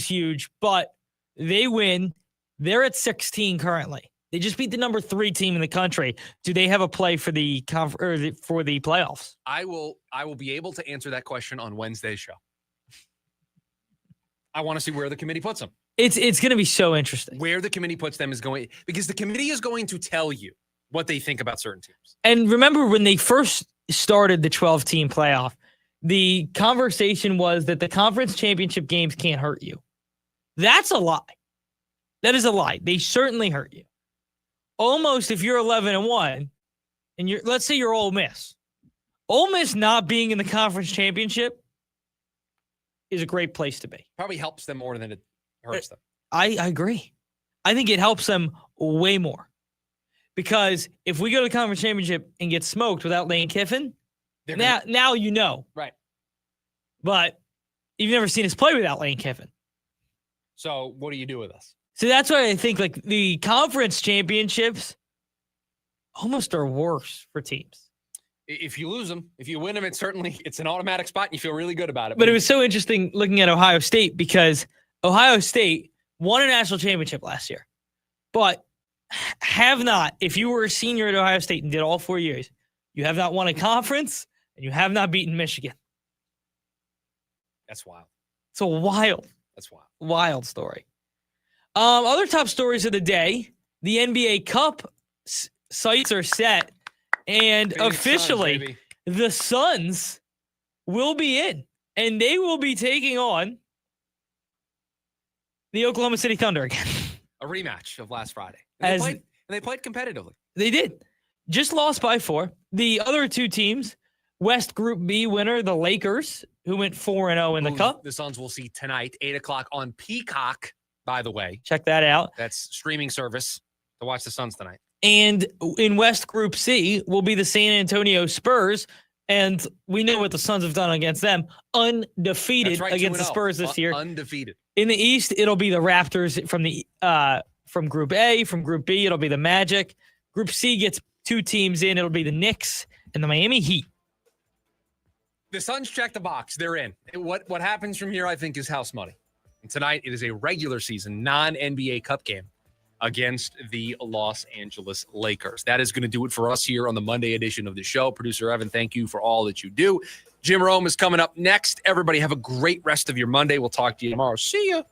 huge. But they win. They're at 16 currently. They just beat the number 3 team in the country. Do they have a play for the for the playoffs? I will be able to answer that question on Wednesday's show. I want to see where the committee puts them. It's going to be so interesting. Where the committee puts them is going, because the committee is going to tell you what they think about certain teams. And remember when they first started the 12-team playoff, the conversation was that the conference championship games can't hurt you. That's a lie. That is a lie. They certainly hurt you. Almost if you're 11-1 and let's say you're Ole Miss. Ole Miss not being in the conference championship is a great place to be. Probably helps them more than it hurts them. I agree. I think it helps them way more. Because if we go to the conference championship and get smoked without Lane Kiffin, now you know. Right. But you've never seen us play without Lane Kiffin. So what do you do with us? So that's why I think like the conference championships almost are worse for teams. If you lose them, if you win them, it's an automatic spot and you feel really good about it. But it was so interesting looking at Ohio State because Ohio State won a national championship last year, but have not, if you were a senior at Ohio State and did all 4 years, you have not won a conference and you have not beaten Michigan. That's wild. It's a wild. That's wild. Wild story. Other top stories of the day, the NBA Cup sites are set, and Phoenix officially Suns, the Suns will be in, and they will be taking on the Oklahoma City Thunder again. A rematch of last Friday. They played competitively. They did. Just lost by 4. The other 2 teams, West Group B winner, the Lakers, who went 4-0 in the Cup. The Suns will see tonight, 8 o'clock on Peacock, by the way. Check that out. That's streaming service to watch the Suns tonight. And in West Group C will be the San Antonio Spurs. And we know what the Suns have done against them. Undefeated against the Spurs this year. Undefeated. In the East, it'll be the Raptors from Group A. From Group B, it'll be the Magic. Group C gets 2 teams in. It'll be the Knicks and the Miami Heat. The Suns check the box. They're in. What happens from here, I think, is house money. And tonight, it is a regular season, non-NBA Cup game against the Los Angeles Lakers. That is going to do it for us here on the Monday edition of the show. Producer Evan, thank you for all that you do. Jim Rome is coming up next. Everybody have a great rest of your Monday. We'll talk to you tomorrow. See ya.